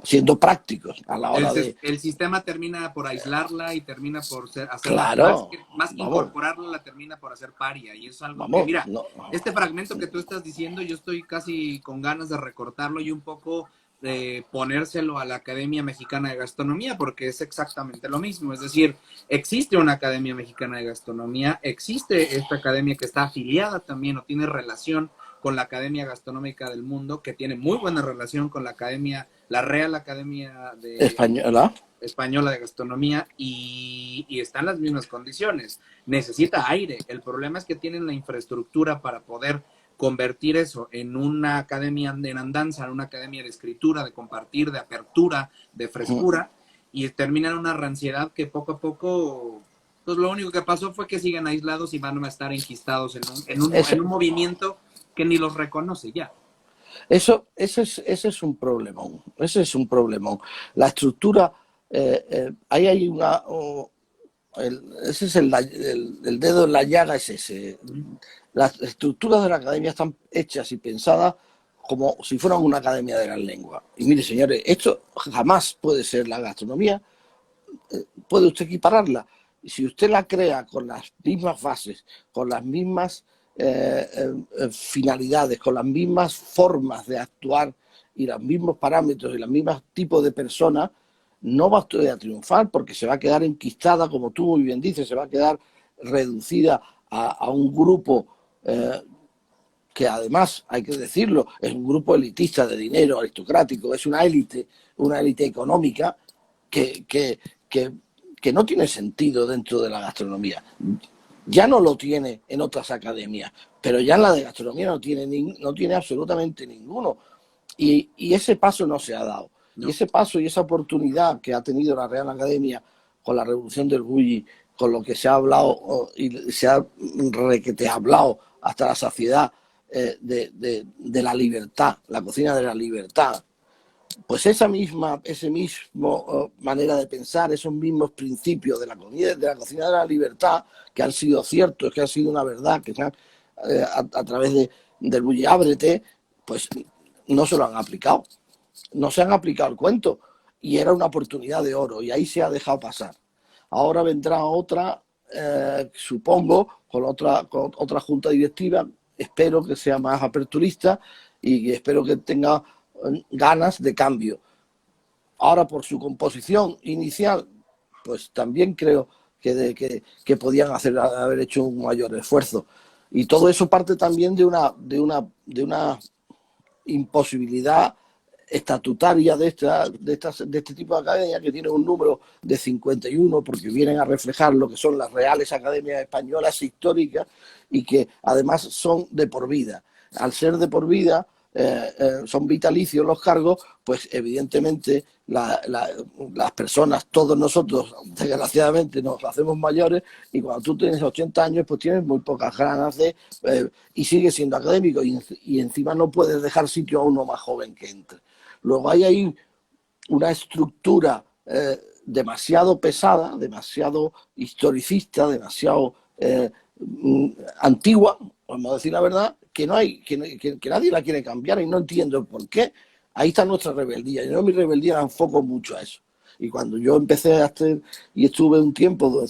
siendo prácticos a la El, hora de, el sistema termina por aislarla y termina por hacerla, claro, más que vamos, incorporarla, la termina por hacer paria. Y es algo que, vamos, mira, no, este fragmento que tú estás diciendo, yo estoy casi con ganas de recortarlo y un poco de ponérselo a la Academia Mexicana de Gastronomía, porque es exactamente lo mismo. Es decir, existe una Academia Mexicana de Gastronomía, existe esta academia que está afiliada también o tiene relación con la Academia Gastronómica del Mundo, que tiene muy buena relación con la Academia, la Real Academia española. Española de Gastronomía y está en las mismas condiciones. Necesita aire. El problema es que tienen la infraestructura para poder convertir eso en una academia de andanza, en una academia de escritura, de compartir, de apertura, de frescura, y terminan una ranciedad que poco a poco, pues lo único que pasó fue que siguen aislados y van a estar enquistados Eso, en un movimiento que ni los reconoce ya. ese es un problemón. Ese es un problemón. La estructura, ahí hay ese es el dedo en la llaga, es ese. Las estructuras de la academia están hechas y pensadas como si fueran una academia de las lenguas. Y mire, señores, esto jamás puede ser la gastronomía, puede usted equipararla. Si usted la crea con las mismas bases, con las mismas finalidades, con las mismas formas de actuar y los mismos parámetros y los mismos tipos de personas, no va usted a triunfar porque se va a quedar enquistada, como tú muy bien dices, se va a quedar reducida a un grupo que además, hay que decirlo, es un grupo elitista de dinero, aristocrático, es una élite económica que, que, que, que no tiene sentido dentro de la gastronomía. Ya no lo tiene en otras academias, pero ya en la de gastronomía no tiene absolutamente ninguno. Y ese paso no se ha dado. Y No. ese paso y esa oportunidad que ha tenido la Real Academia con la revolución del bulli, con lo que se ha hablado y se ha requete hablado hasta la saciedad de la libertad, la cocina de la libertad. Pues ese mismo manera de pensar, esos mismos principios de la cocina de la libertad, que han sido ciertos, que han sido una verdad, que se han, a través del Bulli Ábrete, pues no se lo han aplicado. No se han aplicado el cuento. Y era una oportunidad de oro, y ahí se ha dejado pasar. Ahora vendrá otra, supongo, con otra junta directiva. Espero que sea más aperturista y espero que tenga ganas de cambio. Ahora, por su composición inicial, pues también creo que podían haber hecho un mayor esfuerzo. Y todo eso parte también de una imposibilidad estatutaria de este tipo de academias, que tiene un número de 51, porque vienen a reflejar lo que son las reales academias españolas históricas, y que además son de por vida. Al ser de por vida, son vitalicios los cargos, pues evidentemente las personas, todos nosotros, desgraciadamente nos hacemos mayores, y cuando tú tienes 80 años, pues tienes muy pocas ganas y sigues siendo académico, y encima no puedes dejar sitio a uno más joven que entre. Luego hay ahí una estructura demasiado pesada, demasiado historicista, demasiado antigua, vamos a decir la verdad, que nadie la quiere cambiar, y no entiendo por qué. Ahí está nuestra rebeldía. Yo mi rebeldía la enfoco mucho a eso. Y cuando yo empecé a hacer, y estuve un tiempo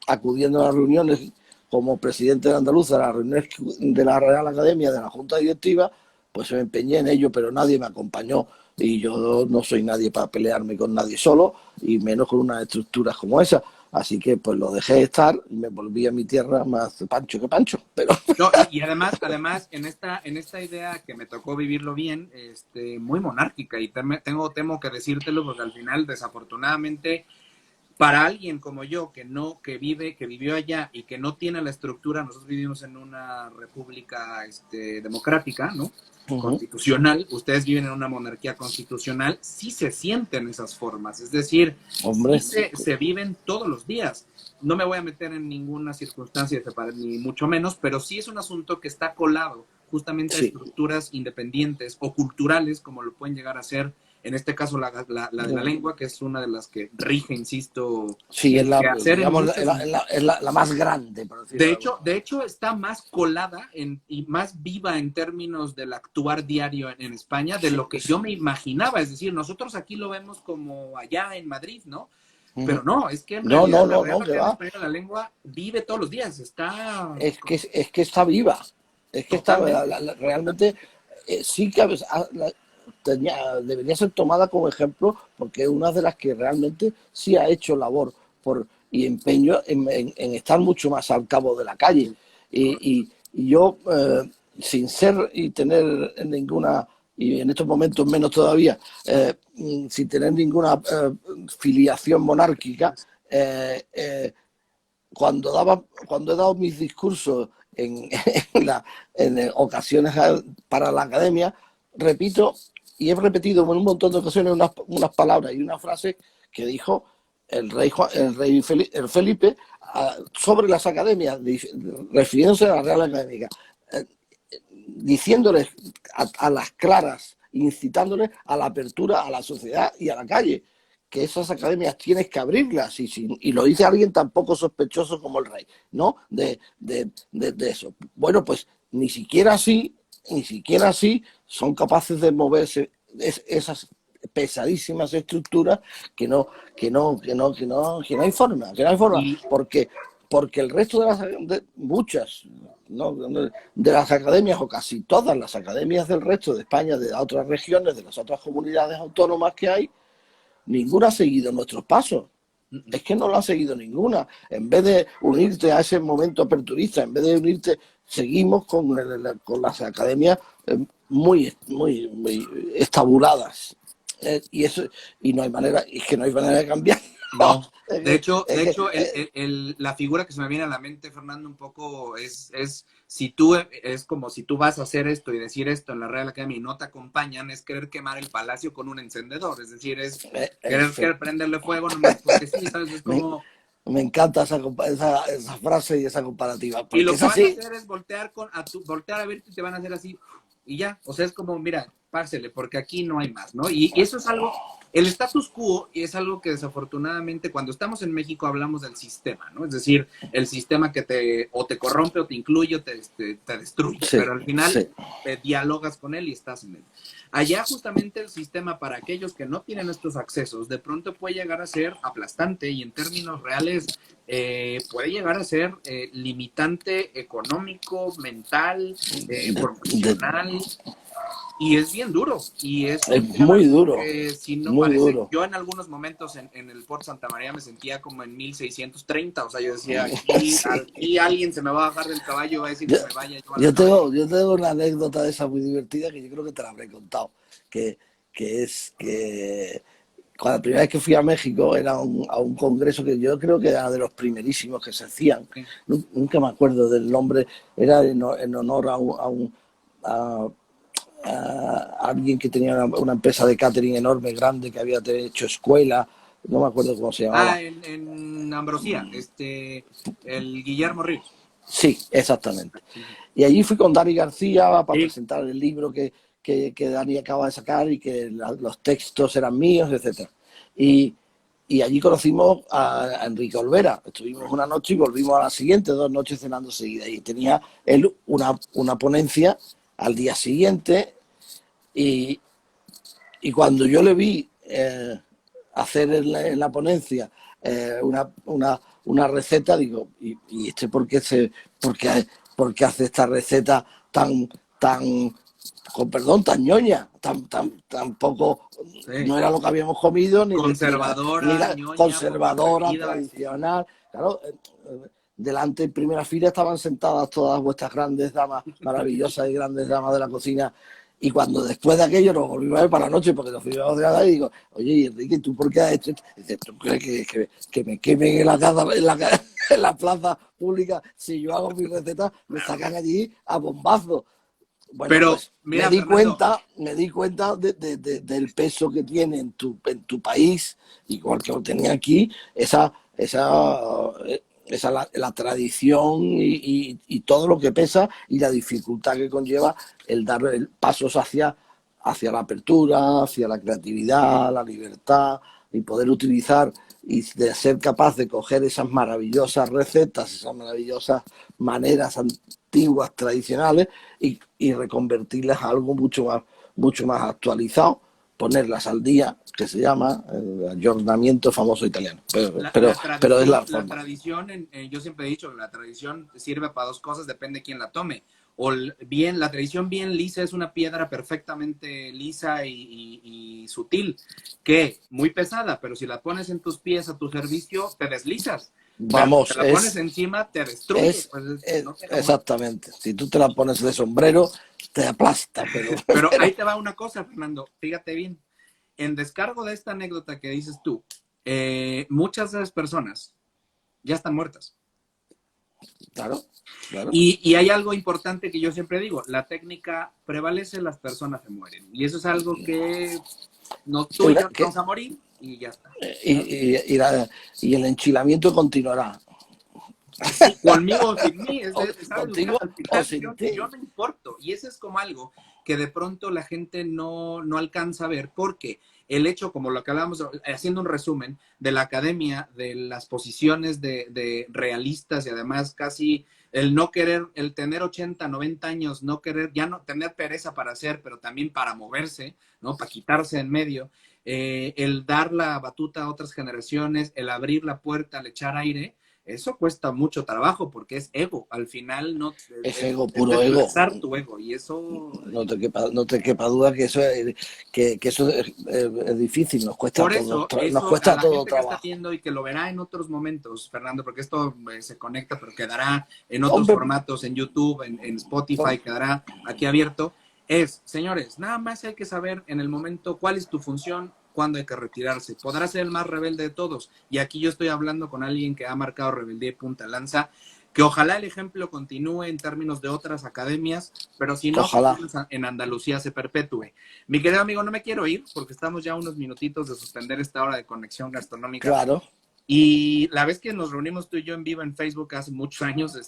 acudiendo a las reuniones como presidente de Andalucía, a las reuniones de la Real Academia, de la Junta Directiva, pues me empeñé en ello, pero nadie me acompañó, y yo no soy nadie para pelearme con nadie solo, y menos con unas estructuras como esa. Así que pues lo dejé estar y me volví a mi tierra más pancho que pancho. Pero no, y además en esta idea que me tocó vivirlo bien, muy monárquica, y temo que decírtelo, porque al final, desafortunadamente, para alguien como yo, que vivió allá y que no tiene la estructura, nosotros vivimos en una república democrática, ¿no? Constitucional, ustedes viven en una monarquía constitucional, sí se sienten esas formas, es decir, hombre, sí se viven todos los días. No me voy a meter en ninguna circunstancia, ni mucho menos, pero sí es un asunto que está colado justamente a estructuras independientes o culturales, como lo pueden llegar a ser, en este caso la de la lengua, que es una de las que rige, insisto, sí, es la más grande, por decirlo. De hecho, está más colada y más viva en términos del actuar diario en España de lo que yo me imaginaba. Es decir, nosotros aquí lo vemos como allá en Madrid, ¿no? Pero no, es que en realidad la Real Academia Española de la Lengua vive todos los días. Es que está viva. Es que totalmente. está realmente, sí que debería ser tomada como ejemplo, porque es una de las que realmente sí ha hecho labor y empeño en estar mucho más al cabo de la calle. Y yo, sin ser y tener ninguna, y en estos momentos menos todavía, sin tener ninguna filiación monárquica, cuando he dado mis discursos en ocasiones para la academia, repito, y he repetido en un montón de ocasiones unas palabras y una frase que dijo el rey Felipe sobre las academias, refiriéndose a la Real Académica, diciéndoles a las claras, incitándoles a la apertura a la sociedad y a la calle, que esas academias tienes que abrirlas, y lo dice alguien tan poco sospechoso como el rey, ¿no? De eso. Bueno, pues ni siquiera así son capaces de moverse esas pesadísimas estructuras que no hay forma, porque el resto de muchas, ¿no?, de las academias, o casi todas las academias del resto de España, de otras regiones, de las otras comunidades autónomas que hay, ninguna ha seguido nuestros pasos. Es que no lo ha seguido ninguna. En vez de unirte a ese momento aperturista, en vez de unirte, seguimos con las academias muy estabuladas. Y no hay manera, es que no hay manera de cambiar. No. De hecho, la figura que se me viene a la mente, Fernando, un poco es como si tú vas a hacer esto y decir esto en la Real Academia y no te acompañan, es querer quemar el palacio con un encendedor. Es decir, es querer prenderle fuego nomás porque sí, ¿sabes? Es como, Me encanta esa frase y esa comparativa, Y porque lo es que van a así. hacer es voltear a verte y te van a hacer así y ya. O sea, es como, mira, pásele, porque aquí no hay más, ¿no? Y eso es algo, el status quo, y es algo que desafortunadamente cuando estamos en México hablamos del sistema, ¿no? Es decir, el sistema que te corrompe o te incluye o te destruye, Sí, pero al final sí. dialogas con él y estás en él. Allá justamente el sistema para aquellos que no tienen estos accesos de pronto puede llegar a ser aplastante y en términos reales puede llegar a ser limitante económico, mental, De- de- profesional, y es bien duro. Y es un es tema muy como duro, que si no muy parece, duro. yo en algunos momentos en el Port Santa María me sentía como en 1630, o sea, yo decía, Sí. aquí alguien se me va a bajar del caballo, va a decir Yo, que me vaya yo a la yo tengo una anécdota de esa muy divertida que yo creo que te la habré contado, que, que es que cuando la primera vez que fui a México era a un congreso que yo creo que era de los primerísimos que se hacían. caballo. Nunca me acuerdo del nombre, era en honor a alguien que tenía una empresa de catering enorme, grande, que había hecho escuela, no me acuerdo cómo se llamaba. Ah, en Ambrosía, el Guillermo Ríos. Sí, exactamente. Sí, sí. Y allí fui con Dani García para Sí, presentar el libro que Dani acaba de sacar y que los textos eran míos, etcétera. Y, y allí conocimos a Enrique Olvera. Estuvimos una noche y volvimos a la siguiente, 2 noches cenando seguidas. Y tenía él una ponencia al día siguiente y, y cuando yo le vi hacer en la ponencia una receta, digo, ¿y este por qué, por qué hace esta receta tan, con perdón, tan ñoña, tan poco, sí. no era lo que habíamos comido, ni Conservadora, la ñoña, poco conservadora, atrevida, sí. tradicional? Claro, delante en primera fila estaban sentadas todas vuestras grandes damas, maravillosas y grandes damas de la cocina, y cuando después de aquello nos volvimos a ver para la noche porque nos fuimos a cenar y digo, oye, Enrique, ¿tú por qué has hecho esto? Dice, ¿tú crees que me quemen en la casa, en la plaza pública? Si yo hago mi receta, me sacan allí a bombazo. Bueno, Pero, pues mira, Fernando, me di cuenta del peso que tiene en tu país, igual que lo tenía aquí, la tradición y todo lo que pesa y la dificultad que conlleva el dar pasos hacia la apertura, hacia la creatividad, la libertad y poder utilizar y de ser capaz de coger esas maravillosas recetas, esas maravillosas maneras antiguas, tradicionales y reconvertirlas a algo mucho más actualizado, ponerlas al día, que se llama el ayornamiento famoso italiano. Pero es la la forma. tradición yo siempre he dicho que la tradición sirve para dos cosas, depende de quién la tome. O bien, la tradición bien lisa es una piedra perfectamente lisa y sutil, que muy pesada, pero si la pones en tus pies a tu servicio, te deslizas. Pero si te Vamos, la pones encima, te destruye. Pues no tiene mucho. exactamente. Si tú te la pones de sombrero, te aplasta, Pero pero ahí te va una cosa, Fernando, fíjate bien. En descargo de esta anécdota que dices tú, muchas de las personas ya están muertas. claro, claro. Y hay algo importante que yo siempre digo, la técnica prevalece, las personas se mueren. Y eso es algo que tú y yo nos vamos a morir y ya está. ¿No? Y el enchilamiento continuará. Sí, conmigo o sin mí, ¿sabes? O sea, Contigo al o final sin ti. yo no importo. Y eso es como algo que de pronto la gente no alcanza a ver, porque el hecho, como lo que hablábamos, haciendo un resumen de la academia, de las posiciones de realistas y además casi el no querer, el tener 80, 90 años, no querer, ya no tener pereza para hacer, pero también para moverse, ¿no? Para quitarse en medio, el dar la batuta a otras generaciones, el abrir la puerta, el echar aire, eso cuesta mucho trabajo porque es ego. Al final no Es ego, es puro ego. desplazar tu ego y eso. No te quepa duda que eso es difícil, Por eso, nos eso a cuesta la todo gente que está trabajo. viendo y que lo verá en otros momentos, Fernando, porque esto se conecta, pero quedará en otros Hombre, formatos, en YouTube, en Spotify, quedará aquí abierto. Señores, nada más hay que saber en el momento cuál es tu función, cuándo hay que retirarse. Podrá ser el más rebelde de todos. Y aquí yo estoy hablando con alguien que ha marcado rebeldía y punta lanza, que ojalá el ejemplo continúe en términos de otras academias, pero si no, que ojalá. en Andalucía se perpetúe. Mi querido amigo, no me quiero ir porque estamos ya a unos minutitos de suspender esta hora de conexión gastronómica. Claro. Y la vez que nos reunimos tú y yo en vivo en Facebook hace muchos años,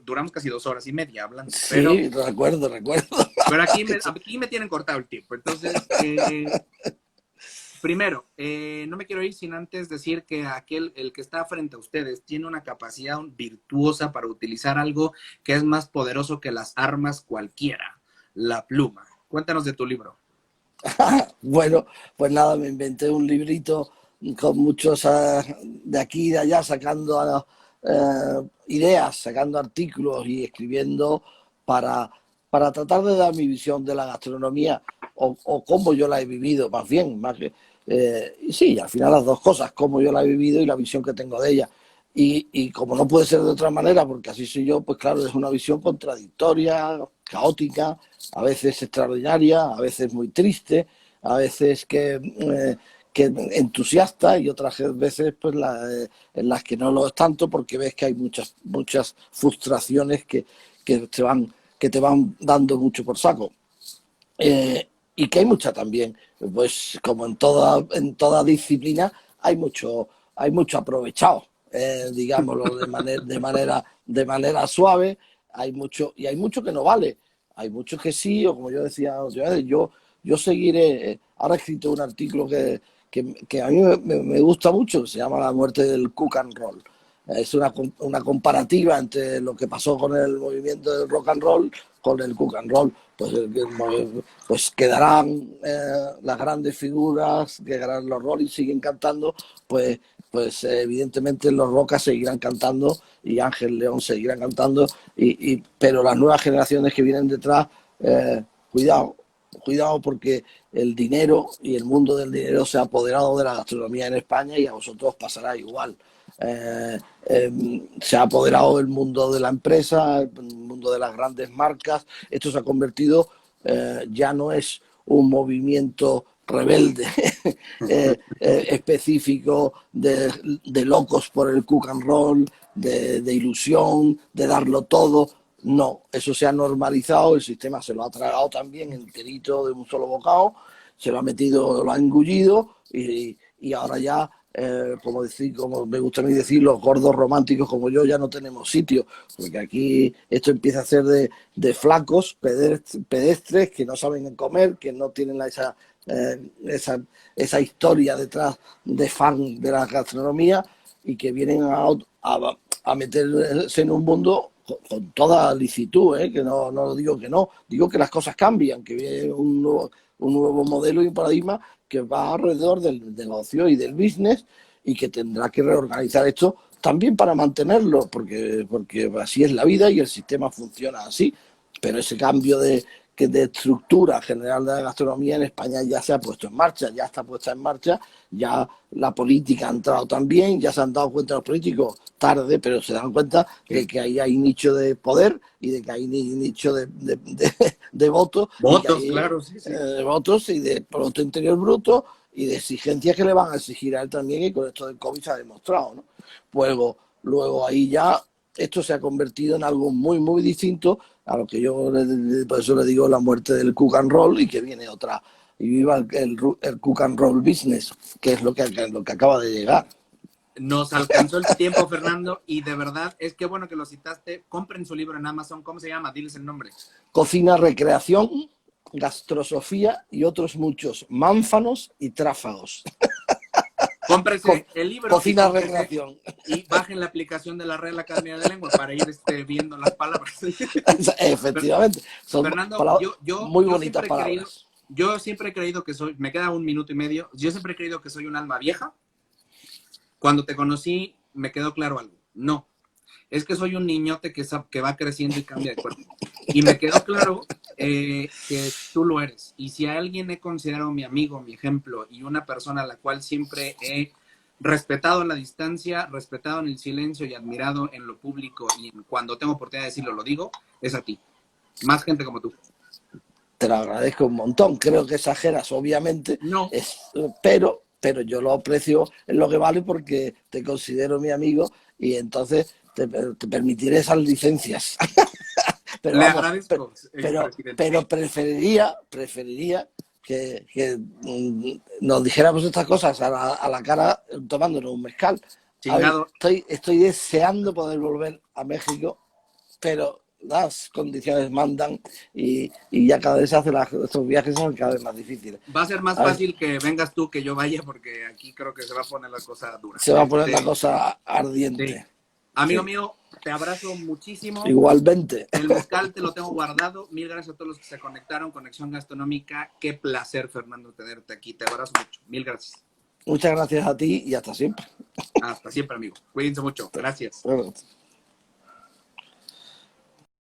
duramos casi 2 horas y media hablando, Sí, recuerdo. pero aquí me tienen cortado el tiempo. Entonces, primero, no me quiero ir sin antes decir que el que está frente a ustedes, tiene una capacidad virtuosa para utilizar algo que es más poderoso que las armas cualquiera, la pluma. Cuéntanos de tu libro. Bueno, pues nada, me inventé un librito con muchos de aquí y de allá sacando ideas, sacando artículos y escribiendo para, para tratar de dar mi visión de la gastronomía o cómo yo la he vivido, más bien, y sí, al final las dos cosas, cómo yo la he vivido y la visión que tengo de ella. Y como no puede ser de otra manera, porque así soy yo, pues claro, es una visión contradictoria, caótica, a veces extraordinaria, a veces muy triste, a veces que entusiasta y otras veces pues en las que no lo es tanto porque ves que hay muchas frustraciones que que te van dando mucho por saco. Y que hay mucha también, pues como en toda disciplina, hay mucho aprovechado, digámoslo de manera suave, y hay mucho que no vale, hay mucho que sí, o como yo decía otra vez, yo seguiré, ahora he escrito un artículo que a mí me gusta mucho, que se llama La muerte del cook and roll. Es una comparativa entre lo que pasó con el movimiento del rock and roll con el cook and roll. Pues quedarán las grandes figuras, quedarán los Rolling, siguen cantando, evidentemente los Rocas seguirán cantando y Ángel León seguirán cantando, pero las nuevas generaciones que vienen detrás, cuidado, cuidado porque el dinero y el mundo del dinero se ha apoderado de la gastronomía en España y a vosotros pasará igual. Se ha apoderado el mundo de la empresa, el mundo de las grandes marcas. Esto se ha convertido, ya no es un movimiento rebelde específico de locos por el cook and roll, de ilusión, de darlo todo. No, eso se ha normalizado, el sistema se lo ha tragado también enterito de un solo bocado, se lo ha metido, lo ha engullido y ahora ya, como me gusta a mí decir, los gordos románticos como yo ya no tenemos sitio, porque aquí esto empieza a ser de flacos, pedestres que no saben comer, que no tienen esa historia detrás de fan de la gastronomía y que vienen a meterse en un mundo con toda licitud, que no digo que no, digo que las cosas cambian, que viene un nuevo modelo y un paradigma que va alrededor del negocio y del business y que tendrá que reorganizar esto también para mantenerlo, porque así es la vida y el sistema funciona así, pero ese cambio de estructura general de la gastronomía en España ya se ha puesto en marcha, ya está puesta en marcha, ya la política ha entrado también, ya se han dado cuenta los políticos tarde, pero se dan cuenta de que ahí hay nicho de poder y de que hay nicho de votos, Votos, claro, sí, sí. Votos y de Producto Interior Bruto y de exigencias que le van a exigir a él también, y con esto del COVID se ha demostrado, ¿no? Pues luego ahí ya esto se ha convertido en algo muy, muy distinto a lo que yo, por eso le digo la muerte del cook and roll y que viene otra, y viva el cook and roll business, que es lo que acaba de llegar. Nos alcanzó el tiempo, Fernando, y de verdad es que bueno que lo citaste. Compren su libro en Amazon. ¿Cómo se llama? Diles el nombre. Cocina, recreación, gastrosofía y otros muchos mánfanos y tráfagos. Cómprese el libro. Cocina, recreación. Y bajen la aplicación de la Real Academia de Lengua para ir viendo las palabras. Efectivamente. Son Fernando, muy bonitas palabras. Yo siempre he creído que me queda 1 minuto y medio. Yo siempre he creído que soy un alma vieja. Cuando te conocí, me quedó claro algo. No, es que soy un niñote que va creciendo y cambia de cuerpo. Y me quedó claro que tú lo eres. Y si a alguien he considerado mi amigo, mi ejemplo, y una persona a la cual siempre he respetado a la distancia, respetado en el silencio y admirado en lo público, y cuando tengo oportunidad de decirlo, lo digo, es a ti. Más gente como tú. Te lo agradezco un montón. Creo que exageras, obviamente. No. Pero yo lo aprecio en lo que vale porque te considero mi amigo y entonces te permitiré esas licencias. Le agradezco. Pero preferiría nos dijéramos estas cosas a la cara tomándonos un mezcal. Chingado. Estoy deseando poder volver a México, pero las condiciones mandan y ya cada vez se hacen estos viajes son cada vez más difíciles. Va a ser más fácil que vengas tú que yo vaya, porque aquí creo que se va a poner la cosa dura. Se va a poner la cosa ardiente. Sí. Amigo mío, te abrazo muchísimo. Igualmente. El mezcal te lo tengo guardado. Mil gracias a todos los que se conectaron. Conexión Gastronómica. Qué placer, Fernando, tenerte aquí. Te abrazo mucho. Mil gracias. Muchas gracias a ti y hasta siempre. Hasta siempre, amigo. Cuídense mucho. Gracias. Bueno.